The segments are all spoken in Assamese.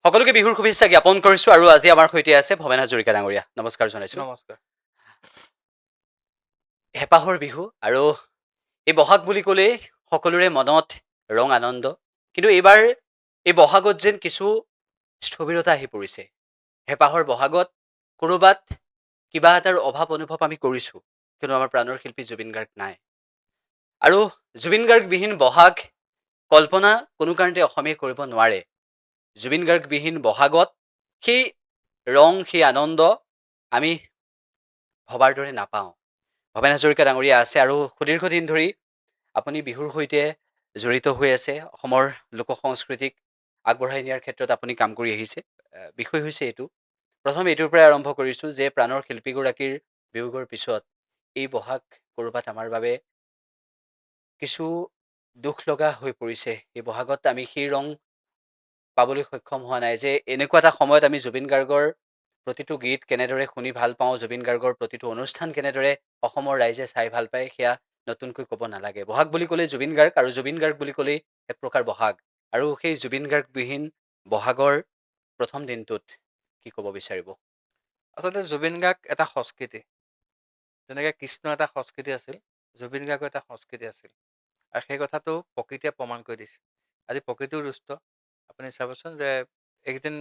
সকলোকে বিহুৰ শুভেচ্ছা জ্ঞাপন কৰিছোঁ আৰু আজি আমাৰ সৈতে আছে ভৱেন হাজৰিকা ডাঙৰীয়া। নমস্কাৰ জনাইছোঁ। নমস্কাৰ। হেঁপাহৰ বিহু আৰু এই বহাগ বুলি ক'লেই সকলোৰে মনত ৰং আনন্দ। কিন্তু এইবাৰ এই বহাগত যেন কিছু স্থবিৰতা আহি পৰিছে। হেঁপাহৰ বহাগত ক'ৰবাত কিবা এটাৰ অভাৱ অনুভৱ আমি কৰিছোঁ। কিন্তু আমাৰ প্ৰাণৰ শিল্পী জুবিন গাৰ্গ নাই। আৰু জুবিন গাৰ্গবিহীন বহাগ কল্পনা কোনো কাৰণতে অসমীয়াই কৰিব নোৱাৰে। জুবিন গাৰ্গবিহীন বহাগত সেই ৰং, সেই আনন্দ আমি ভবাৰ দৰে নাপাওঁ। ভৱেন হাজৰিকা ডাঙৰীয়া আছে আৰু সুদীৰ্ঘ দিন ধৰি আপুনি বিহুৰ সৈতে জড়িত হৈ আছে। অসমৰ লোক সংস্কৃতিক আগবঢ়াই নিয়াৰ ক্ষেত্ৰত আপুনি কাম কৰি আহিছে। বিষয় হৈছে এইটো। প্ৰথম এইটোৰ পৰাই আৰম্ভ কৰিছোঁ যে প্ৰাণৰ শিল্পীগৰাকীৰ বিয়োগৰ পিছত এই বহাগ ক'ৰবাত আমাৰ বাবে কিছু দুখ লগা হৈ পৰিছে। এই বহাগত আমি সেই ৰং পাবলৈ সক্ষম হোৱা নাই যে এনেকুৱা এটা সময়ত আমি জুবিন গাৰ্গৰ প্ৰতিটো গীত কেনেদৰে শুনি ভাল পাওঁ, জুবিন গাৰ্গৰ প্ৰতিটো অনুষ্ঠান কেনেদৰে অসমৰ ৰাইজে চাই ভাল পায়, সেয়া নতুনকৈ ক'ব নালাগে। বহাগ বুলি ক'লেই জুবিন গাৰ্গ আৰু জুবিন গাৰ্গ বুলি ক'লেই এক প্ৰকাৰ বহাগ। আৰু সেই জুবিন গাৰ্গবিহীন বহাগৰ প্ৰথম দিনটোত কি ক'ব বিচাৰিব? আচলতে জুবিন গাৰ্গ এটা সংস্কৃতি। যেনেকৈ কৃষ্ণ এটা সংস্কৃতি আছিল, জুবিন গাৰ্গো এটা সংস্কৃতি আছিল। আৰু সেই কথাটো প্ৰকৃতিয়ে প্ৰমাণ কৰি দিছে। আজি প্ৰকৃতিও দুষ্ট। আপুনি চাবচোন যে এইকেইদিন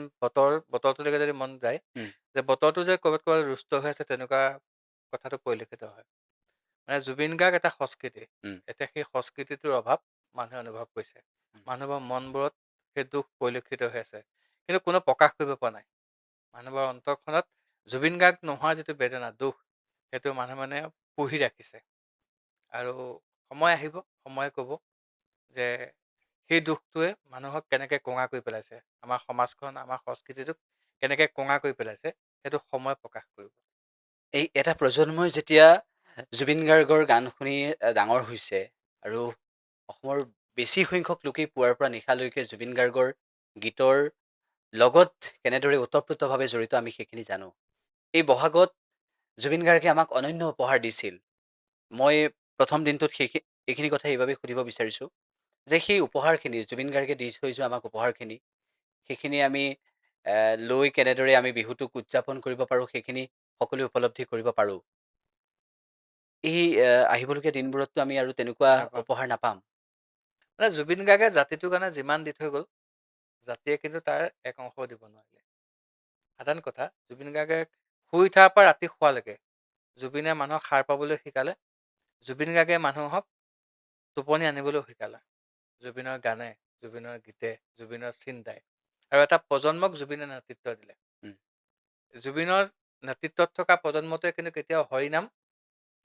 বতৰটোলৈকে যদি মন যায়, উম, যে বতৰটো যে ক'ৰবাত ক'ৰবাত ৰুষ্ট হৈ আছে তেনেকুৱা কথাটো পৰিলক্ষিত হয়। মানে জুবিন গাৰ্গ এটা সংস্কৃতি। উম, এতিয়া সেই সংস্কৃতিটোৰ অভাৱ মানুহে অনুভৱ কৰিছে। উম, মানুহৰ মনবোৰত সেই দুখ পৰিলক্ষিত হৈ আছে। কিন্তু কোনো প্ৰকাশ কৰিব পৰা নাই। মানুহৰ অন্তৰখনত জুবিন গাৰ্গ নোহোৱাৰ যিটো বেদনা, দুখ, সেইটো মানুহে মানে পুহি ৰাখিছে। আৰু সময় আহিব, সময়ে ক'ব যে সেই দুখটোৱে মানুহক কেনেকৈ কঙা কৰি পেলাইছে, আমাৰ সমাজখন, আমাৰ সংস্কৃতিটোক কেনেকৈ কঙা কৰি পেলাইছে, সেইটো সময় প্ৰকাশ কৰিব। এই এটা প্ৰজন্মই যেতিয়া জুবিন গাৰ্গৰ গান শুনি ডাঙৰ হৈছে আৰু অসমৰ বেছি সংখ্যক লোকেই পুৱাৰ পৰা নিশালৈকে জুবিন গাৰ্গৰ গীতৰ লগত কেনেদৰে ওতঃপ্ৰোতভাৱে জড়িত আমি সেইখিনি জানো। এই বহাগত জুবিন গাৰ্গে আমাক অনন্য উপহাৰ দিছিল। মই প্ৰথম দিনটোত এইখিনি কথা এইবাবেই সুধিব বিচাৰিছোঁ যে সেই উপহাৰখিনি জুবিন গাৰ্গে দি থৈ যোৱা আমাক উপহাৰখিনি, সেইখিনি আমি লৈ কেনেদৰে আমি বিহুটোক উদযাপন কৰিব পাৰোঁ, সেইখিনি সকলোৱে উপলব্ধি কৰিব পাৰোঁ। এই আহিবলগীয়া দিনবোৰততো আমি আৰু তেনেকুৱা নাপাম। উপহাৰ নাপাম। মানে জুবিন গাৰ্গে জাতিটোৰ কাৰণে যিমান দি থৈ গ'ল, জাতিয়ে কিন্তু তাৰ এক অংশও দিব নোৱাৰিলে। সাধাৰণ কথা, জুবিন গাৰ্গে শুই উঠাৰ পৰা ৰাতি শোৱালৈকে জুবিনে মানুহক সাৰ পাবলৈ শিকালে। জুবিন গাৰ্গে মানুহক টোপনি আনিবলৈও শিকালে। জুবিনৰ গানে, জুবিনৰ গীতে, জুবিনৰ চিন্তাই আৰু এটা প্ৰজন্মক জুবিনে নেতৃত্ব দিলে। উম, জুবিনৰ নেতৃত্বত থকা প্ৰজন্মটোৱে কিন্তু কেতিয়াও হৰিনাম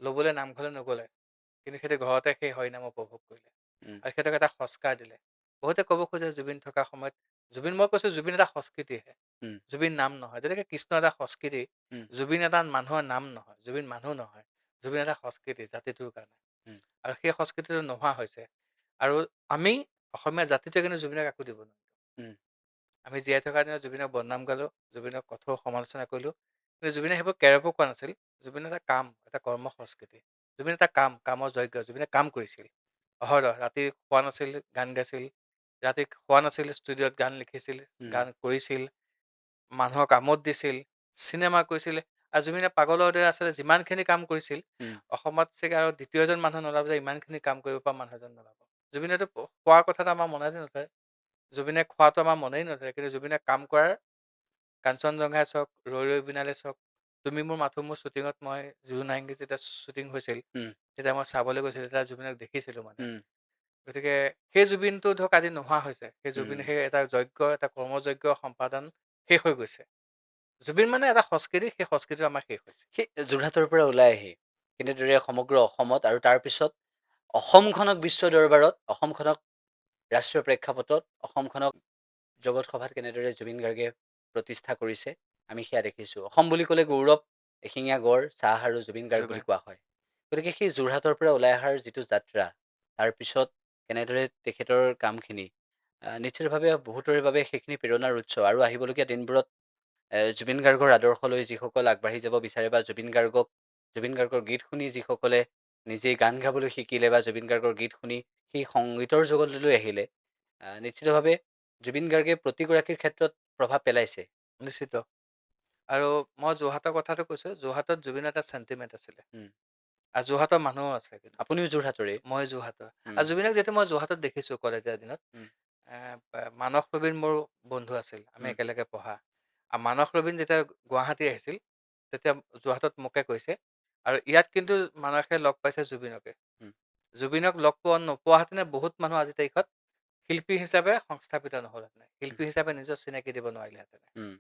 ল'বলৈ নামঘৰলৈ নগ'লে, কিন্তু সেইটো ঘৰতে সেই হৰিনাম উপভোগ কৰিলে উম, আৰু সিহঁতক এটা সংস্কাৰ দিলে। বহুতে ক'ব খোজে জুবিন থকা সময়ত, মই কৈছোঁ জুবিন এটা সংস্কৃতিহে, উম, জুবিন নাম নহয়। যেনেকৈ কৃষ্ণ এটা সংস্কৃতি, উম, জুবিন এটা মানুহৰ নাম নহয়, জুবিন মানুহ নহয়, জুবিন এটা সংস্কৃতি জাতিটোৰ কাৰণে। উম, আৰু সেই সংস্কৃতিটো নোহোৱা হৈছে। আৰু আমি অসমীয়া জাতিটোৱে কিন্তু জুবিনক একো দিব নোৱাৰোঁ। উম, আমি জীয়াই থকা দিনত জুবিনক বদনাম গালোঁ, জুবিনক কঠোৰ সমালোচনা কৰিলোঁ, কিন্তু জুবিনে সেইবোৰ কেৰেপো কোৱা নাছিল। জুবিন এটা কাম, এটা কৰ্ম সংস্কৃতি। জুবিন এটা কামৰ যজ্ঞ। জুবিনে কাম কৰিছিল অহৰহ। ৰাতি শোৱা নাছিল, গান গাইছিল। ৰাতি শোৱা নাছিল, ষ্টুডিঅ'ত গান লিখিছিল, উম, গান কৰিছিল, মানুহক আমোদ দিছিল, চিনেমা কৰিছিল। আৰু জুবিনে পাগলৰ দৰে আচলতে যিমানখিনি কাম কৰিছিল, উম, অসমত চাগে আৰু দ্বিতীয়জন মানুহ নোলাব যে ইমানখিনি কাম কৰিব পৰা মানুহ এজন নোলাব। জুবিনেতো খোৱাৰ কথাটো আমাৰ মনতে নধৰে। জুবিনে খোৱাটো আমাৰ মনেই নধৰে, কিন্তু জুবিনে কাম কৰাৰ, কাঞ্চনজংঘাই চাওক, ৰৈ ৰৈ বিনালে চাওক, তুমি মোৰ মাথো মোৰ শ্বুটিঙত মই জুবিন যেতিয়া শ্বুটিং হৈছিল, উম, তেতিয়া মই চাবলৈ গৈছিলোঁ, তেতিয়া জুবিনক দেখিছিলোঁ মানে। উম, গতিকে সেই জুবিনটো ধৰক আজি নোহোৱা হৈছে। সেই জুবিন, উম। সেই এটা যজ্ঞ, এটা কৰ্মযজ্ঞ সম্পাদন শেষ হৈ গৈছে। জুবিন মানে এটা সংস্কৃতি, সেই সংস্কৃতিটো আমাৰ শেষ হৈছে। সেই যোৰহাটৰ পৰা ওলাই আহি কেনেদৰে সমগ্ৰ অসমত আৰু তাৰপিছত অসমখনক বিশ্ব দৰবাৰত, অসমখনক ৰাষ্ট্ৰীয় প্ৰেক্ষাপটত, অসমখনক জগত সভাত কেনেদৰে জুবিন গাৰ্গে প্ৰতিষ্ঠা কৰিছে আমি সেয়া দেখিছোঁ। অসম বুলি ক'লে গৌৰৱ, এশিঙীয়া গড়, চাহ আৰু জুবিন গাৰ্গ বুলি জুবিন কোৱা হয়। গতিকে সেই যোৰহাটৰ পৰা ওলাই অহাৰ যিটো যাত্ৰা, তাৰপিছত কেনেদৰে তেখেতৰ কামখিনি নিশ্চিতভাৱে বহুতৰে বাবে সেইখিনি প্ৰেৰণাৰ উৎস আৰু আহিবলগীয়া দিনবোৰত জুবিন গাৰ্গৰ আদৰ্শ লৈ যিসকল আগবাঢ়ি যাব বিচাৰে বা জুবিন গাৰ্গৰ গীত শুনি যিসকলে নিজেই গান গাবলৈ শিকিলে বা জুবিন গাৰ্গৰ গীত শুনি সেই সংগীতৰ জগতলৈ আহিলে, নিশ্চিতভাৱে জুবিন গাৰ্গে প্ৰতিগৰাকীৰ ক্ষেত্ৰত প্ৰভাৱ পেলাইছে। নিশ্চিত। আৰু মই যোৰহাটৰ কথাটো কৈছোঁ, যোৰহাটত জুবিনৰ এটা চেণ্টিমেণ্ট আছিলে। উম, আৰু যোৰহাটৰ মানুহো আছে কিন্তু। আপুনিও যোৰহাটৰে। মই যোৰহাটৰ। উম, আৰু জুবিনক যেতিয়া মই যোৰহাটত দেখিছোঁ কলেজীয়া দিনত, উম, মানস ৰবীন মোৰ বন্ধু আছিল। আমি উম, একেলগে পঢ়া। আৰু মানস ৰবীন যেতিয়া গুৱাহাটী আহিছিল, তেতিয়া যোৰহাটত মোকে কৈছে, আৰু ইয়াত কিন্তু মানসে লগ পাইছে জুবিনকে। উম, জুবিনক লগ নোপোৱাহেঁতেনে বহুত মানুহ আজি তাৰিখত শিল্পী হিচাপে সংস্থাপিত নহ'লহেঁতেন। উম, শিল্পী হিচাপে নিজৰ চিনাকি দিব নোৱাৰিলেহেঁতেন। উম,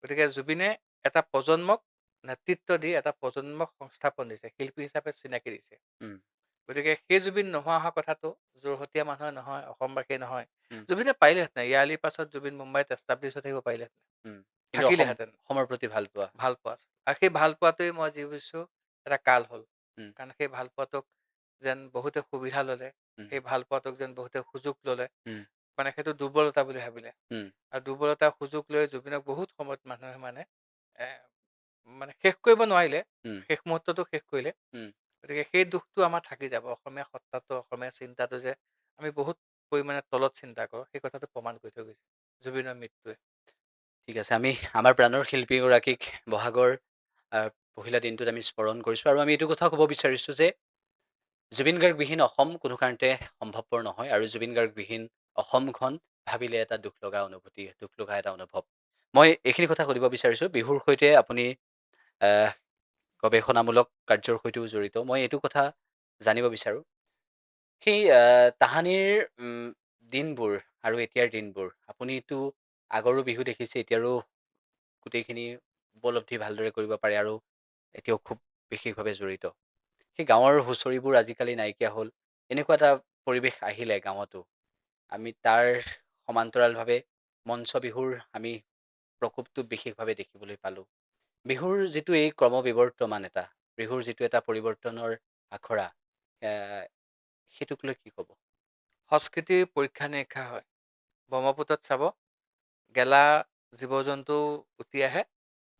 গতিকে জুবিনে এটা প্ৰজন্মক নেতৃত্ব দি এটা প্ৰজন্মক সংস্থাপন দিছে, শিল্পী হিচাপে চিনাকি দিছে। উম, গতিকে সেই জুবিন নোহোৱা অহা কথাটো যোৰহতীয়া মানুহে নহয়, অসমবাসীয়ে নহয়। উম, জুবিনে পাৰিলেহেঁতেন, ইয়াৰলিৰ পাছত জুবিন মুম্বাইত এষ্টাব্লিছ হৈ থাকিব পাৰিলেহেঁতেন, উম। কিন্তু থাকিলেহেঁতেন। অসমৰ প্ৰতি ভাল পোৱা। ভাল পোৱা আছিল। আৰু সেই ভাল পোৱাটোৱে মই যি বুজিছোঁ এটা কাল হ'ল। উম, কাৰণ সেই ভাল পোৱাটোক যেন বহুতে সুবিধা ল'লে, উম, সেই ভাল পোৱাটোক যেন বহুতে সুযোগ ল'লে, উম, মানে সেইটো দুৰ্বলতা বুলি ভাবিলে। উম, আৰু দুৰ্বলতাৰ সুযোগ লৈ জুবিনক বহুত সময়ত মানুহে এ, মানে শেষ কৰিব নোৱাৰিলে, উম, শেষ মুহূৰ্তটো শেষ কৰিলে। উম। গতিকে সেই দুখটো আমাৰ থাকি যাব। অসমীয়া সত্তাটো, অসমীয়া চিন্তাটো যে আমি বহুত পৰিমাণে তলত চিন্তা কৰোঁ, সেই কথাটো প্ৰমাণ কৰি থৈ গৈছে জুবিনৰ মৃত্যুৱে। ঠিক আছে, আমি আমাৰ প্ৰাণৰ শিল্পীগৰাকীক বহাগৰ পহিলা দিনটোত আমি স্মৰণ কৰিছোঁ, আৰু আমি এইটো কথাও ক'ব বিচাৰিছোঁ যে জুবিন গাৰ্গবিহীন অসম কোনো কাৰণতে সম্ভৱপৰ নহয়, আৰু জুবিন গাৰ্গবিহীন অসমখন ভাবিলে এটা দুখ লগা অনুভূতি, দুখ লগা এটা অনুভৱ। মই এইখিনি কথা সুধিব বিচাৰিছোঁ, বিহুৰ সৈতে আপুনি আহ, গৱেষণামূলক কাৰ্যৰ সৈতেও জড়িত। মই এইটো কথা জানিব বিচাৰোঁ, সেই তাহানিৰ দিনবোৰ আৰু এতিয়াৰ দিনবোৰ, আপুনিতো আগৰো বিহু দেখিছে, এতিয়াৰো গোটেইখিনি উপলব্ধি ভালদৰে কৰিব পাৰে, আৰু এতিয়াও খুব বিশেষভাৱে জড়িত। সেই গাঁৱৰ হুঁচৰিবোৰ আজিকালি নাইকিয়া হ'ল। এনেকুৱা এটা পৰিৱেশ আহিলে গাঁৱতো, আমি তাৰ সমান্তৰালভাৱে মঞ্চ বিহুৰ আমি প্ৰকোপটো বিশেষভাৱে দেখিবলৈ পালোঁ। বিহুৰ যিটো এই ক্ৰমবিৱৰ্তমান এটা, বিহুৰ যিটো এটা পৰিৱৰ্তনৰ আখৰা, আহ, সেইটোক লৈ কি ক'ব? সংস্কৃতিৰ পৰীক্ষা নিৰীক্ষা হয়। ব্ৰহ্মপুত্ৰত চাব, গেলা জীৱ জন্তু উটি আহে,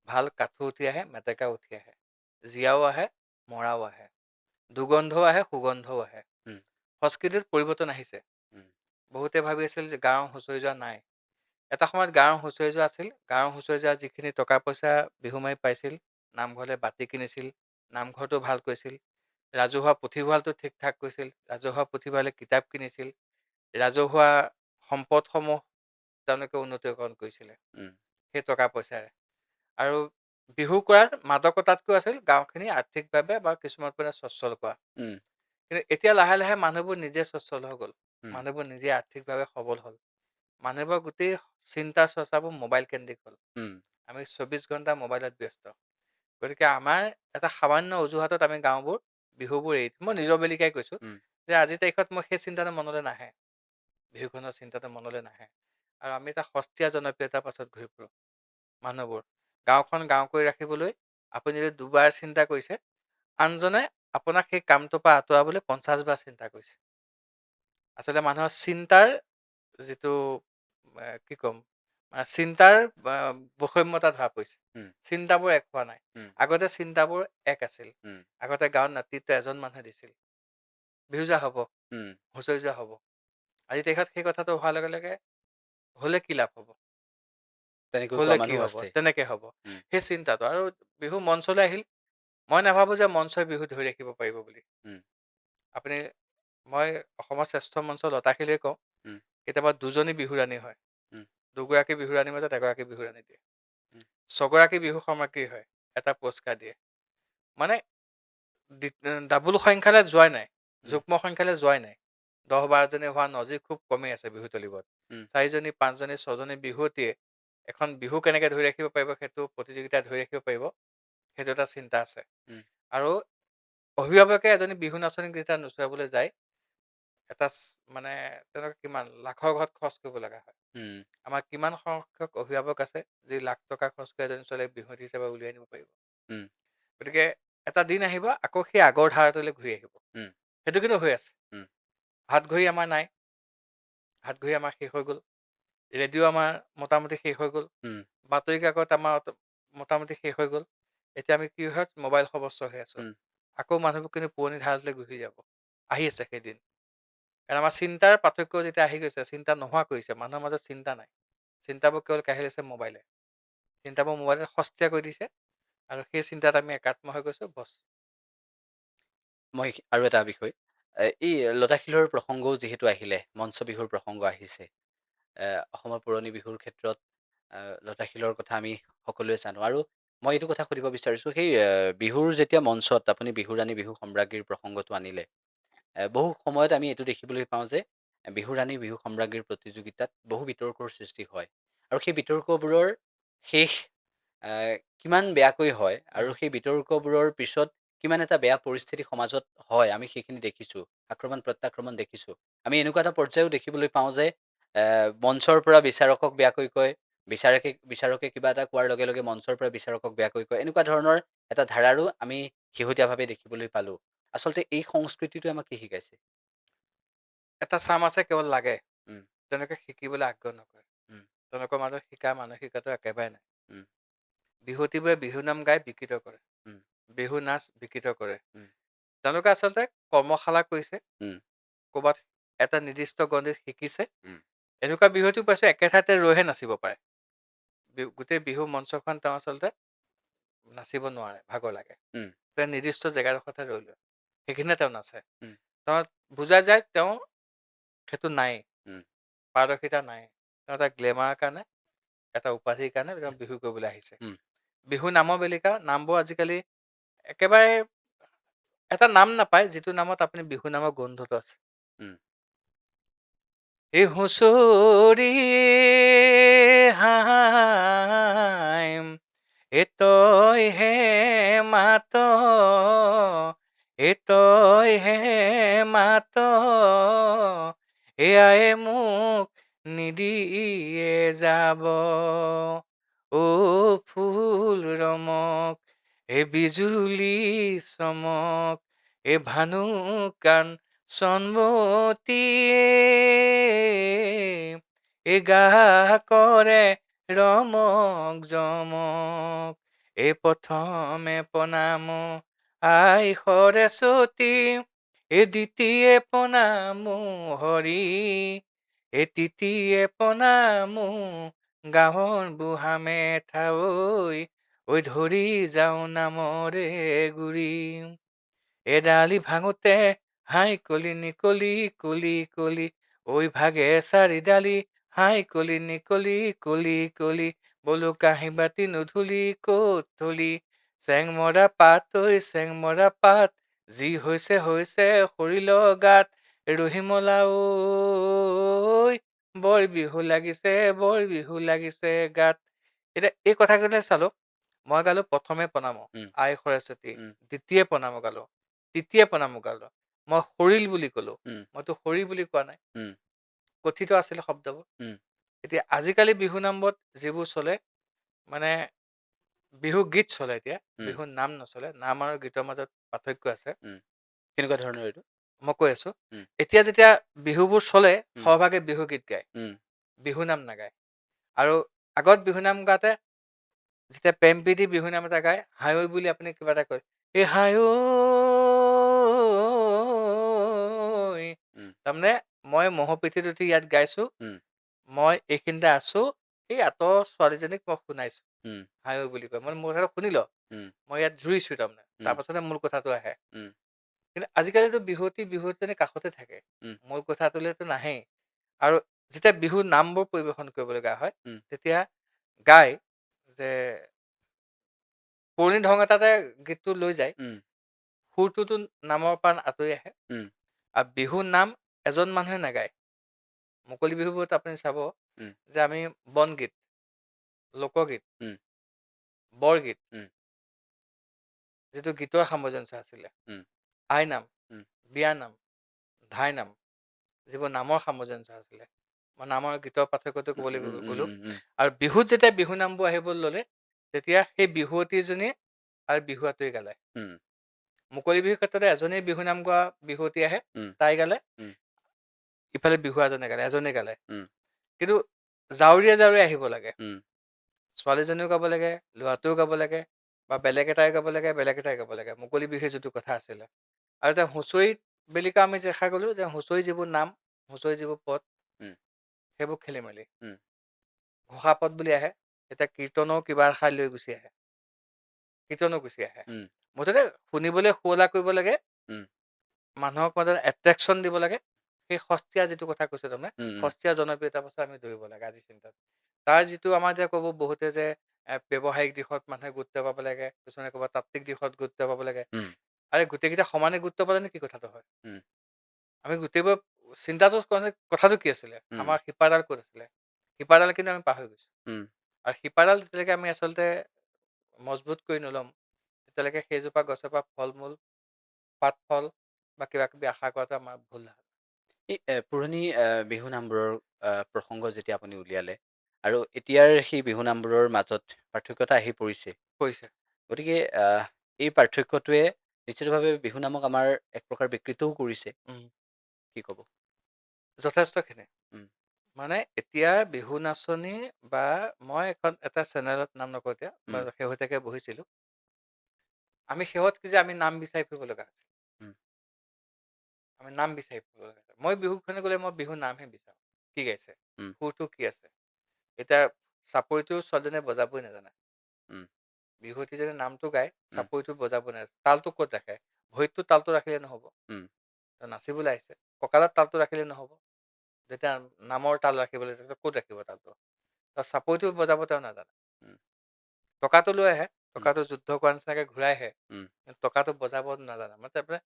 ভাল কাঠো উঠি আহে, মেটেকা উঠি আহে, জীয়াও আহে, মৰাও আহে, দুৰ্গন্ধও আহে, সুগন্ধও আহে। উম, সংস্কৃতিত পৰিৱৰ্তন আহিছে। উম, বহুতে ভাবি আছিল যে গাঁৱৰ হুঁচৰি যোৱা নাই। এটা সময়ত গাঁৱৰ হুঁচৰি যোৱা আছিল। গাঁৱৰ হুঁচৰি যোৱা যিখিনি টকা পইচা বিহু মাৰি পাইছিল, নামঘৰলৈ বাতি কিনিছিল, নামঘৰটো ভাল কৰিছিল, ৰাজহুৱা পুথিভঁৰালটো ঠিক ঠাক কৰিছিল, ৰাজহুৱা পুথিভঁৰালে কিতাপ কিনিছিল, ৰাজহুৱা সম্পদসমূহ তেওঁলোকে উন্নতিকৰণ কৰিছিলে উম, সেই টকা পইচাৰে। আৰু বিহু কৰাৰ মাদকতাতকৈ আছিল গাঁওখিনি আৰ্থিকভাৱে বা কিছুমান পৰিমাণে স্বচ্ছল কৰা। উম, কিন্তু এতিয়া লাহে লাহে মানুহবোৰ নিজে স্বচ্ছল হৈ গ'ল, উম, মানুহবোৰ নিজে আৰ্থিকভাৱে সবল হ'ল, মানুহবোৰৰ গোটেই চিন্তা চৰ্চাবোৰ মোবাইল কেন্দ্ৰিক হ'ল। উম, আমি 24 ঘণ্টা মোবাইলত ব্যস্ত। গতিকে আমাৰ এটা সামান্য অজুহাতত আমি গাঁওবোৰ বিহুবোৰ এৰি দিওঁ। মই নিজৰ বেলিকাই কৈছোঁ উম, যে আজিৰ তাৰিখত মই সেই চিন্তাটো মনলৈ নাহে, বিহুখনৰ চিন্তাটো মনলৈ নাহে। আৰু আমি এটা সস্তীয়া জনপ্ৰিয়তাৰ পাছত ঘূৰি ফুৰোঁ মানুহবোৰ। গাঁওখন গাঁও কৰি ৰাখিবলৈ আপুনি যদি দুবাৰ চিন্তা কৰিছে, আনজনে আপোনাক সেই কামটোৰ পৰা আঁতৰাবলৈ 50 বাৰ চিন্তা কৰিছে। আচলতে মানুহৰ চিন্তাৰ যিটো কি ক'ম, চিন্তাৰ বৈষম্যতা ধৰা পৰিছে। উম, চিন্তাবোৰ এক হোৱা নাই। উম, আগতে চিন্তাবোৰ এক আছিল। উম, আগতে গাঁৱত নেতৃত্ব এজন মানুহে দিছিল, বিহু যোৱা হ'ব, উম, হুঁচৰি যোৱা হ'ব। আজি তাৰিখত সেই কথাটো হোৱাৰ লগে লগে হ'লে কি লাভ হ'ব, তেনেকৈ কোৱা হ'লে কি মানুহ হ'ব, আছে। তেনেকৈ হ'ব। উম, সেই চিন্তাটো, আৰু বিহু মঞ্চলৈ আহিল। মই নাভাবোঁ যে মঞ্চই বিহু ধৰি ৰাখিব পাৰিব বুলি। উম, আপুনি, মই অসমৰ শ্ৰেষ্ঠ মঞ্চ লতাশিলহে কওঁ, উম, কেতিয়াবা দুজনী বিহুৰাণী হয়, উম, দুগৰাকী বিহুৰাণীৰ মাজত এগৰাকী বিহুৰাণী দিয়ে, উম, 6গৰাকী বিহু সমাগ্ৰী হয়, এটা পুৰস্কাৰ দিয়ে। মানে ডাবুল সংখ্যালৈ যোৱাই নাই, উম, যুগ্ম সংখ্যালৈ যোৱাই নাই। 10-12জনী হোৱা নজিৰ খুব কমেই আছে বিহু তলিবোৰত। উম, 4জনী, 5জনী, 6জনী বিহুৱতীয়ে এখন বিহু কেনেকৈ ধৰি ৰাখিব পাৰিব, সেইটো প্ৰতিযোগিতা ধৰি ৰাখিব পাৰিব, সেইটো এটা চিন্তা আছে। উম, আৰু অভিভাৱকে এজনী বিহু নাচনীক যেতিয়া নচুৱাবলৈ যায়, এটা মানে তেওঁলোকে কিমান লাখৰ ঘৰত খৰচ কৰিব লগা হয়। উম, আমাৰ কিমান সংখ্যক অভিভাৱক আছে যি লাখ টকা খৰচ কৰি এজনী ছোৱালীক বিহুৱতী হিচাপে উলিয়াই আনিব পাৰিব। উম, গতিকে এটা দিন আহিব, আকৌ সেই আগৰ ধাৰাটোলৈ ঘূৰি আহিব। উম, সেইটো কিন্তু হৈ আছে। উম, হাত ঘড়ী আমাৰ নাই, হাত ঘড়ী আমাৰ শেষ হৈ গ'ল, ৰেডিঅ' আমাৰ মোটামুটি শেষ হৈ গ'ল, উম, বাতৰি কাকত আমাৰ মোটামুটি শেষ হৈ গ'ল। এতিয়া আমি কি হয়, মোবাইল সৰ্বস্ব হৈ আছোঁ। উম। আকৌ মানুহবোৰ কিন্তু পুৰণি ধাৰাটোলৈ ঘূৰি যাব, আহি আছে সেইদিন। কাৰণ আমাৰ চিন্তাৰ পাৰ্থক্য যেতিয়া আহি গৈছে, চিন্তা নোহোৱা কৰিছে, মানুহৰ মাজত চিন্তা নাই। চিন্তাবোৰ কেৱল কাঢ়ি লৈছে মোবাইলে। চিন্তাবোৰ মোবাইলত সস্তীয়া কৰি দিছে আৰু সেই চিন্তাত আমি একাত্ম হৈ গৈছোঁ, বছ। মই আৰু এটা বিষয়, এই লতাশিলৰ প্ৰসংগও যিহেতু আহিলে, মঞ্চ বিহুৰ প্ৰসংগ আহিছে। অসমৰ পুৰণি বিহুৰ ক্ষেত্ৰত লতাশিলৰ কথা আমি সকলোৱে জানো। আৰু মই এইটো কথা সুধিব বিচাৰিছোঁ, সেই বিহুৰ যেতিয়া মঞ্চত আপুনি বিহুৰাণী বিহু সম্ৰাজ্ঞীৰ প্ৰসংগটো আনিলে, বহু সময়ত আমি এইটো দেখিবলৈ পাওঁ যে বিহুৰাণী বিহু সম্ৰাজ্ঞীৰ প্ৰতিযোগিতাত বহু বিতৰ্কৰ সৃষ্টি হয়। আৰু সেই বিতৰ্কবোৰৰ শেষ কিমান বেয়াকৈ হয় আৰু উম, সেই বিতৰ্কবোৰৰ পিছত কিমান এটা বেয়া পৰিস্থিতি সমাজত হয়, আমি সেইখিনি দেখিছোঁ। আক্ৰমণ প্ৰত্যাক্ৰমণ দেখিছোঁ। আমি এনেকুৱা এটা পৰ্যায়ো দেখিবলৈ পাওঁ যে মঞ্চৰ পৰা বিচাৰকক বেয়াকৈ কয়, বিচাৰকে কিবা এটা কোৱাৰ লগে লগে মঞ্চৰ পৰা বিচাৰকক বেয়াকৈ কয়। এনেকুৱা ধৰণৰ এটা ধাৰাৰো আমি শেহতীয়াভাৱে দেখিবলৈ পালোঁ। আচলতে এই সংস্কৃতিটোৱে আমাক কি শিকাইছে? এটা চাম আছে কেৱল লাগে, উম, তেনেকৈ শিকিবলৈ আগ্ৰহ নকৰে। উম, তেওঁলোকৰ মাজত শিকা মানসিকতা একেবাৰে নাই। উম, বিহুৱতীবোৰে বিহু নাম গাই বিকৃত কৰে, উম, বিহু নাচ বিকৃত কৰে। উম, তেওঁলোকে আচলতে কৰ্মশালা কৰিছে, উম, ক'ৰবাত এটা নিৰ্দিষ্ট গণ্ডিত শিকিছে। উম, এনেকুৱা বিহুৱতী পাইছোঁ একে ঠাইতে ৰৈহে নাচিব পাৰে। গোটেই বিহু মঞ্চখন তেওঁ আচলতে নাচিব নোৱাৰে, ভাগৰ লাগে। উম, তেওঁ নিৰ্দিষ্ট জেগাডোখৰতে ৰৈ লয়, সেইখিনিতে তেওঁ নাচে। উম, তেওঁ বুজা যায় তেওঁ সেইটো নাই, উম, পাৰদৰ্শিতা নাই। তেওঁ এটা গ্লেমাৰৰ কাৰণে, এটা উপাধিৰ কাৰণে তেওঁ বিহু কৰিবলৈ আহিছে। উম, বিহু নামৰ বেলিকা, নামবোৰ আজিকালি একেবাৰে এটা নাম নাপায় যিটো নামত আপুনি বিহু নামৰ গোন্ধটো আছে। উম, এই হুঁচৰি হাই, তই হে মাত, তই হে মাত, এয়াই মোক নিদিয়ে যাব। অ ফুল ৰমক, বিজুলী চমক, ভানুকান চন্মতিয়ে, গা কৰে ৰমক জমক, প্ৰথমে প্ৰণাম আই সৰস্বতী, দ্বিতীয়ে প্ৰণাম হৰি, তৃতীয়ে প্ৰণাম গাঁৱৰ বুঢ়া মেথা, ঐ ধৰি যাওঁ নামৰে গুৰি, এডালি ভাঙোতে হাই কলি নিকলি কলি কলি, ঐ ভাগে চাৰিডালি হাই কলি নিকলি কলি কলি, বোলো কাঁহী বাতি নুধুলি ক'ত থলি, চেংমৰা পাত ঐ চেংমৰা পাত, যি হৈছে হৈছে সৰিল গাত, ৰহিমলা ঐ বৰ বিহু লাগিছে বৰ বিহু লাগিছে গাত। এতিয়া এই কথাখিনি চালো, মই গালো প্ৰথমে প্ৰণাম উম, আই সৰস্বতী, উম, দ্বিতীয় প্ৰণাম গালো, তৃতীয় প্ৰণাম গালো, মই সৰিল বুলি ক'লো, উম, মইতো সৰি বুলি কোৱা নাই, উম, কথিত আছিলে শব্দবোৰ। উম, এতিয়া আজিকালি বিহু নামত যিবোৰ চলে, মানে বিহু গীত চলে, এতিয়া উম, বিহু নাম নচলে। নাম আৰু গীতৰ মাজত পাৰ্থক্য আছে, উম। কেনেকুৱা ধৰণৰ এইটো? মই কৈ আছো। উম, এতিয়া যেতিয়া বিহুবোৰ চলে, উম, সৰহভাগে বিহু গীত গায়, উম, বিহু নাম নাগায়। আৰু আগত বিহু নাম গাওঁতে যেতিয়া প্ৰেম প্ৰীতি বিহু নাম এটা গায়, হাই বুলি আপুনি কিবা এটা কয়, এই হাই উম, তাৰমানে মই মহৰ পিঠিত উঠি ইয়াত গাইছো, উম, মই এইখিনিতে আছো, সেই আঁতৰ ছোৱালীজনীক মই শুনাইছো, উম, হাই বুলি কয়। মই মোৰ কথাটো শুনি ল, উম, মই ইয়াত জুৰিছো, তাৰমানে উম, তাৰপাছতে মূল কথাটো আহে। উম, কিন্তু আজিকালিতো বিহুৱতী কাষতে থাকে, উম, মূল কথাটোলৈতো নাহেই। আৰু যেতিয়া বিহু নামবোৰ পৰিৱেশন কৰিবলগা হয়, উম, তেতিয়া গাই যে পুৰণি ধং এটাতে গীতটো লৈ যায়, উম, সুৰটোতো নামৰ পৰা আঁতৰি আহে। উম, আৰু বিহু নাম এজন মানুহে নাগায়। মুকলি বিহুবোৰত আপুনি চাব উম, যে আমি বনগীত, লোকগীত, উম, বৰগীত, উম, যিটো গীতৰ সামঞ্জস্য আছিলে, উম, আইনাম, উম, বিয়ানাম, ধাইনাম, যিবোৰ নামৰ সামঞ্জস্য আছিলে, মই নামৰ গীতৰ পাৰ্থক্যটো উম, ক'বলৈ উম, গ'লো। উম, উম, আৰু বিহুত যেতিয়া বিহু নামবোৰ আহিবলৈ ল'লে, তেতিয়া সেই বিহুৱতীজনীয়ে আৰু বিহুৱতীয়ে গালে। উম, মুকলি বিহুৰ ক্ষেত্ৰতে এজনেই বিহু নাম গোৱা বিহুৱতী আহে, উম, তাই গালে, উম, ইফালে বিহুৱা এজনে গালে। উম, কিন্তু জাউৰীয়ে জাউৰীয়ে আহিব লাগে, উম, ছোৱালীজনীও গাব লাগে, ল'ৰাটোও গাব লাগে, বা বেলেগ এটাই গাব লাগে, বেলেগ এটাই গাব লাগে, মুকলি বিহুৰ যিটো কথা আছিলে। আৰু এতিয়া হুঁচৰিত বেলিকা আমি দেখা গ'লো যে হুঁচৰি যিবোৰ নাম, হুঁচৰি যিবোৰ পদ, উম, সেইবোৰ খেলি মেলি। উম, ঘোষা পদ বুলি আহে, এতিয়া কীৰ্তনও কিবা এষাৰ লৈ গুচি আহে, কীৰ্তনো গুচি আহে। উম, মুঠতে শুনিবলৈ শুৱলা কৰিব লাগে, উম, মানুহক মাজত এট্ৰেকশ্যন দিব লাগে। সেই সস্তীয়া যিটো কথা কৈছে তাৰমানে, উম, উম, সস্তীয়া জনপ্ৰিয়তা বস্তু আমি ধৰিব লাগে আজি চিন্তাত। তাৰ যিটো আমাৰ যে ক'ব বহুতে যে ব্যৱসায়িক দিশত মানুহে গুৰুত্ব পাব লাগে, কিছুমানে ক'ব তাত্ত্বিক দিশত গুৰুত্ব পাব লাগে। উম, আৰে গোটেইকেইটা সমানে গুৰুত্ব পালে কি কথাটো হয়? উম, আমি গোটেইবোৰ চিন্তাটো কথাটো কি আছিলে? উম, আমাৰ শিপাডাল ক'ত আছিলে? শিপাডাল কিন্তু আমি পাহৰি গৈছোঁ। উম, আৰু শিপাডাল যেতিয়ালৈকে আমি আচলতে মজবুত কৰি নল'ম, তেতিয়ালৈকে সেইজোপা গছৰ পৰা ফল মূল, পাত ফল বা কিবা কিবি আশা কৰাটো আমাৰ ভুল ধাৰণা। এই পুৰণি বিহু নামবোৰৰ প্ৰসংগ যেতিয়া আপুনি উলিয়ালে আৰু এতিয়াৰ সেই বিহু নামবোৰৰ মাজত পাৰ্থক্যতা আহি পৰিছে। কৰিছে গতিকে এই পাৰ্থক্যটোৱে নিশ্চিতভাৱে বিহু নামক আমাৰ এক প্ৰকাৰ বিকৃতও কৰিছে। কি ক'ব? যথেষ্টখিনি। উম, মানে এতিয়া বিহু নাচনী বা মই এটা চেনেলত নাম নকওঁ এতিয়া, বা উম, শেহতীয়াকৈ বহিছিলোঁ। আমি শেহত কি যে আমি নাম বিচাৰি ফুৰিব লগা হৈছে। উম, আমি নাম বিচাৰি ফুৰিব লগা হৈছে। মই বিহুখনে গ'লে মই বিহুৰ নামহে বিচাৰোঁ। কি গাইছে? উম, সুৰটো কি আছে? এতিয়া চাপৰিটো ছোৱালীজনীয়ে বজাবই নাজানে। উম, বিহুৱতীজনী নামটো গায়, উম, চাপৰিটো বজাব নাজানে। তালটো ক'ত ৰাখে? ভৰিতটো তালটো ৰাখিলে নহ'ব। উম, নাচিবলৈ আহিছে। কঁকালত তালটো ৰাখিলে নহ'ব। যেতিয়া নামৰ তাল ৰাখিবলৈ তেতিয়া ক'ত ৰাখিব তালটো? চাপৰিটো বজাব তেওঁ নাজানে। উম, টকাটো লৈ আহে, উম, টকাটো যুদ্ধ কৰা নিচিনাকৈ ঘূৰাই আহে, উম, কিন্তু টকাটো বজাব নাজানে। মানে তাৰমানে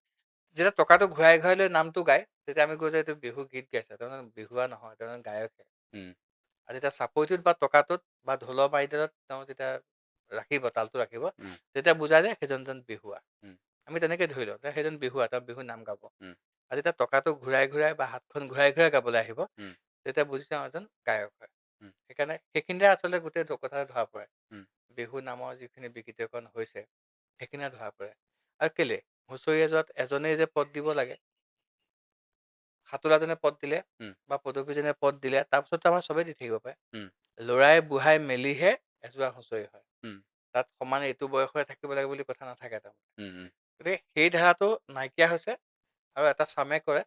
যেতিয়া টকাটো ঘূৰাই ঘূৰাই লৈ নামটো গায়, তেতিয়া আমি কৈছোঁ এইটো বিহু গীত গাইছে, তাৰমানে বিহুৱা নহয়, তাৰমানে গায়কহে। উম, আৰু যেতিয়া চাপৰিটোত বা টকাটোত বা ঢোলৰ মাৰিডালত তেওঁ যেতিয়া ৰাখিব, তালটো ৰাখিব, উম, তেতিয়া বুজায় যে সেইজনজন বিহুৱা। উম, আমি তেনেকৈ ধৰি লওঁ যে সেইজন বিহুৱা, তেওঁ বিহু নাম গাব। উম, আৰু যেতিয়া টকাটো ঘূৰাই ঘূৰাই বা হাতখন ঘূৰাই ঘূৰাই গাবলৈ আহিব, উম, তেতিয়া বুজি চাওঁ এজন গায়ক হয়। উম, সেইকাৰণে সেইখিনিতে আচলতে গোটেই কথাটো ধৰা পৰে। উম, বিহু নামৰ যিখিনি বিকৃতকৰণ হৈছে, সেইখিনিয়ে ধৰা পৰে। আৰু কেলে হুঁচৰি যোৱাত এজনেই যে পদ দিব লাগে, সাঁতোৰাজনে পদ দিলে উম, বা পদবীজনে পদ দিলে, তাৰপিছত আমাৰ চবেই দি থাকিব পাৰে। উম, ল'ৰাই বুঢ়াই মেলিহে এযোৰা হুঁচৰি হয়। উম, তাত সমানে এইটো বয়সৰে থাকিব লাগে বুলি কথা নাথাকে তাৰমানে। উম, উম, গতিকে সেই ধাৰাটো নাইকিয়া হৈছে আৰু এটা চামে কৰে।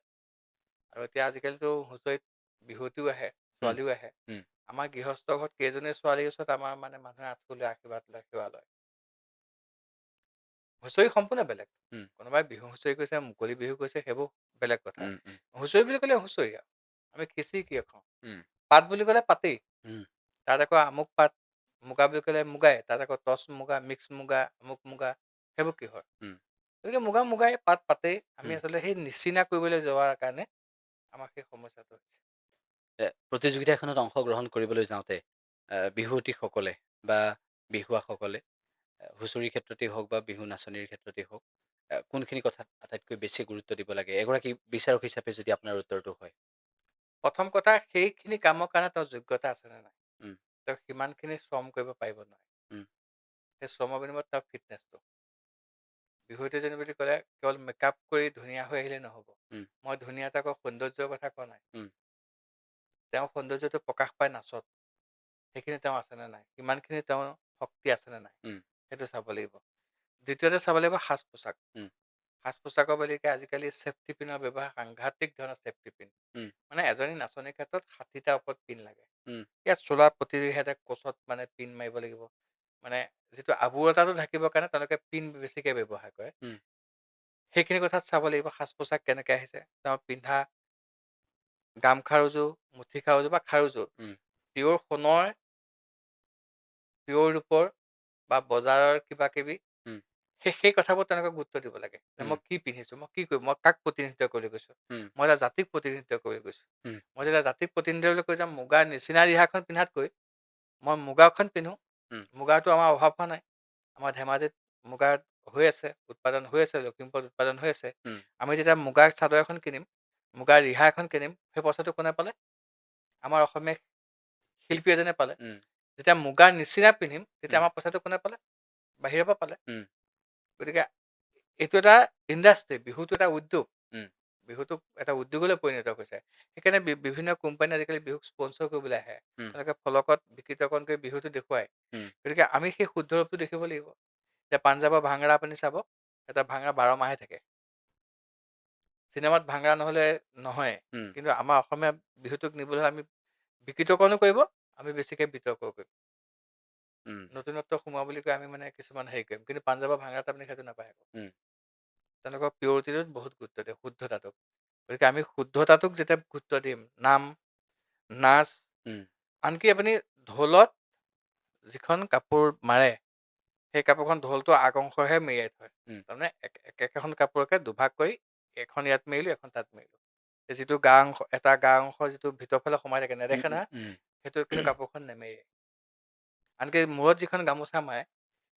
আৰু এতিয়া আজিকালিতো হুঁচৰিত বিহুৱতীও আহে, উম, ছোৱালীও আহে। উম, আমাৰ গৃহস্থ ঘৰত কেইজনী ছোৱালীৰ ওচৰত আমাৰ মানে মানুহে আঁঠু লৈ আশীৰ্বাদ লয়, সেৱা লয়। হুঁচৰি সম্পূৰ্ণ বেলেগ। উম, কোনোবাই বিহু হুঁচৰি কৈছে, মুকলি বিহু কৈছে, সেইবোৰ বেলেগ কথা। উম, উম, হুঁচৰি বুলি ক'লে হুঁচৰি আৰু। আমি খিচিৰি কি খাওঁ? উম, পাত বুলি ক'লে পাতেই। উম, তাত আকৌ আমুক পাত, মুগা বুলি ক'লে মুগাই, তাত আকৌ টচ মুগা, মিক্স মুগা, আমুক মুগা, সেইবোৰ কি হয়? উম, গতিকে মুগাই, পাত পাতেই। আমি উম। আচলতে সেই নিচিনা কৰিবলৈ যোৱাৰ কাৰণে আমাৰ সেই সমস্যাটো হৈছে। প্ৰতিযোগিতা এখনত অংশগ্ৰহণ কৰিবলৈ যাওঁতে বিহুৱতীসকলে বা বিহুৱাসকলে হুঁচৰিৰ ক্ষেত্ৰতেই হওক বা বিহু নাচনিৰ ক্ষেত্ৰতেই হওক কোনখিনি কথাত আটাইতকৈ বেছি গুৰুত্ব দিব লাগে এগৰাকী বিচাৰক হিচাপে যদি আপোনাৰ উত্তৰটো হয়। প্ৰথম কথা, সেইখিনি কামৰ কাৰণে তেওঁৰ যোগ্যতা আছেনে নাই? উম, তেওঁ সিমানখিনি শ্ৰম কৰিব পাৰিব নোৱাৰে। উম, সেই শ্ৰমৰ বিনিময়ত তেওঁৰ ফিটনেছটো। বিহুৱতীজনী বুলি ক'লে কেৱল মেকআপ কৰি ধুনীয়া হৈ আহিলে নহ'ব। উম, মই ধুনীয়া এটা আকৌ সৌন্দৰ্যৰ কথা কোৱা নাই। উম, তেওঁ সৌন্দৰ্যটো প্ৰকাশ পায় নাচত। সেইখিনি তেওঁ আছেনে নাই? কিমানখিনি তেওঁৰ শক্তি আছেনে নাই? উম, সেইটো চাব লাগিব। দ্বিতীয়তে চাব লাগিব সাজ পোছাক। উম, সাজ পোছাকৰ বুলিকে আজিকালি ছেফটি পিনৰ ব্যৱহাৰ সাংঘাতিক ধৰণৰ ছেফটি পিন। উম, মানে এজনী নাচনীৰ ক্ষেত্ৰত 60টাৰ ওপৰত পিন লাগে। উম, ইয়াত চোলাৰ প্ৰতিহে কোচত মানে পিন মাৰিব লাগিব। মানে যিটো আবোৰতাটো ঢাকিবৰ কাৰণে তেওঁলোকে পিন বেছিকৈ ব্যৱহাৰ কৰে। উম, সেইখিনি কথাত চাব লাগিব সাজ পোছাক কেনেকৈ আহিছে, তেওঁ পিন্ধা গামখাৰুযোৰ, মুঠি খাৰুযোৰ বা খাৰুযোৰ উম, পিয়'ৰ সোণৰ, পিয়'ৰ ৰূপৰ বা বজাৰৰ কিবা কিবি, উম, সেই কথাবোৰ তেওঁলোকে গুৰুত্ব দিব লাগে। যে উম, মই কি পিন্ধিছোঁ, মই কি কৰিম, মই কাক প্ৰতিনিধিত্ব কৰি গৈছোঁ, উম, মই এটা জাতিক প্ৰতিনিধিত্ব কৰি গৈছোঁ। উম, মই যেতিয়া জাতিক প্ৰতিনিধিত্ব কৰি কৈ যাম, মুগাৰ নিচিনা ৰিহাখন পিন্ধাতকৈ মই মুগাখন পিন্ধোঁ। উম, মুগাৰটো আমাৰ অভাৱ হোৱা নাই। আমাৰ ধেমাজিত মুগাৰ হৈ আছে, উৎপাদন হৈ আছে, লখিমপুৰত উৎপাদন হৈ আছে। উম, আমি যেতিয়া মুগাৰ চাদৰ এখন কিনিম, মুগাৰ ৰিহা এখন কিনিম, সেই পইচাটো কোনে পালে? আমাৰ অসমীয়া শিল্পী এজনে পালে। উম, যেতিয়া মুগাৰ নিচিনা পিন্ধিম, তেতিয়া উম, আমাৰ পইচাটো কোনে পালে? বাহিৰৰ পৰা পালে। উম, গতিকে এইটো এটা ইণ্ডাষ্ট্ৰি, বিহুটো এটা উদ্যোগ। উম, বিহুটোক এটা উদ্যোগলৈ পৰিণত হৈছে। সেইকাৰণে বিভিন্ন কোম্পানী আজিকালি বিহুক স্পনচৰ কৰিবলৈ আহে। উম, তেওঁলোকে ফলকত বিকৃতকৰণ কৰি বিহুটো দেখুৱায়। উম, গতিকে আমি সেই শুদ্ধ ৰূপটো দেখিব লাগিব। এতিয়া পাঞ্জাৱৰ ভাংৰা আপুনি চাব, এটা ভাংৰা 12 মাহে থাকে। চিনেমাত ভাংৰা নহ'লে নহয়। উম, কিন্তু আমাৰ অসমীয়া বিহুটোক নিবলৈ হ'লে আমি বিকৃতকৰণো কৰিব, আমি বেছিকৈ বিতৰ্কও কৰিম। উম, নতুনত্ব সোমোৱা বুলি কৈ আমি মানে কিছুমান হেৰি কৰিম। কিন্তু পাঞ্জাৱৰ ভাংৰাত আপুনি সেইটো নাপায় আকৌ। উম, তেওঁলোকৰ পিয়ৰিটিটোত বহুত গুৰুত্ব দিয়ে, শুদ্ধতাটোক। গতিকে আমি শুদ্ধতাটোক যেতিয়া গুৰুত্ব দিম, নাম, নাচ, উম, আনকি আপুনি ঢোলত যিখন কাপোৰ মাৰে, সেই কাপোৰখন ঢোলটো আগ অংশহে মেৰিয়াই থয়। উম, তাৰমানে একেখন কাপোৰকে দুভাগ কৰি এখন ইয়াত মেৰিলোঁ, এখন তাত মেৰিলোঁ। এই যিটো গা অংশ, এটা গা অংশ যিটো ভিতৰ ফালে সোমাই থাকে, উম, নেদেখে উম, না, উম, সেইটো কিন্তু কাপোৰখন নেমেৰিয়াই। আনকি মূৰত যিখন গামোচা মাৰে,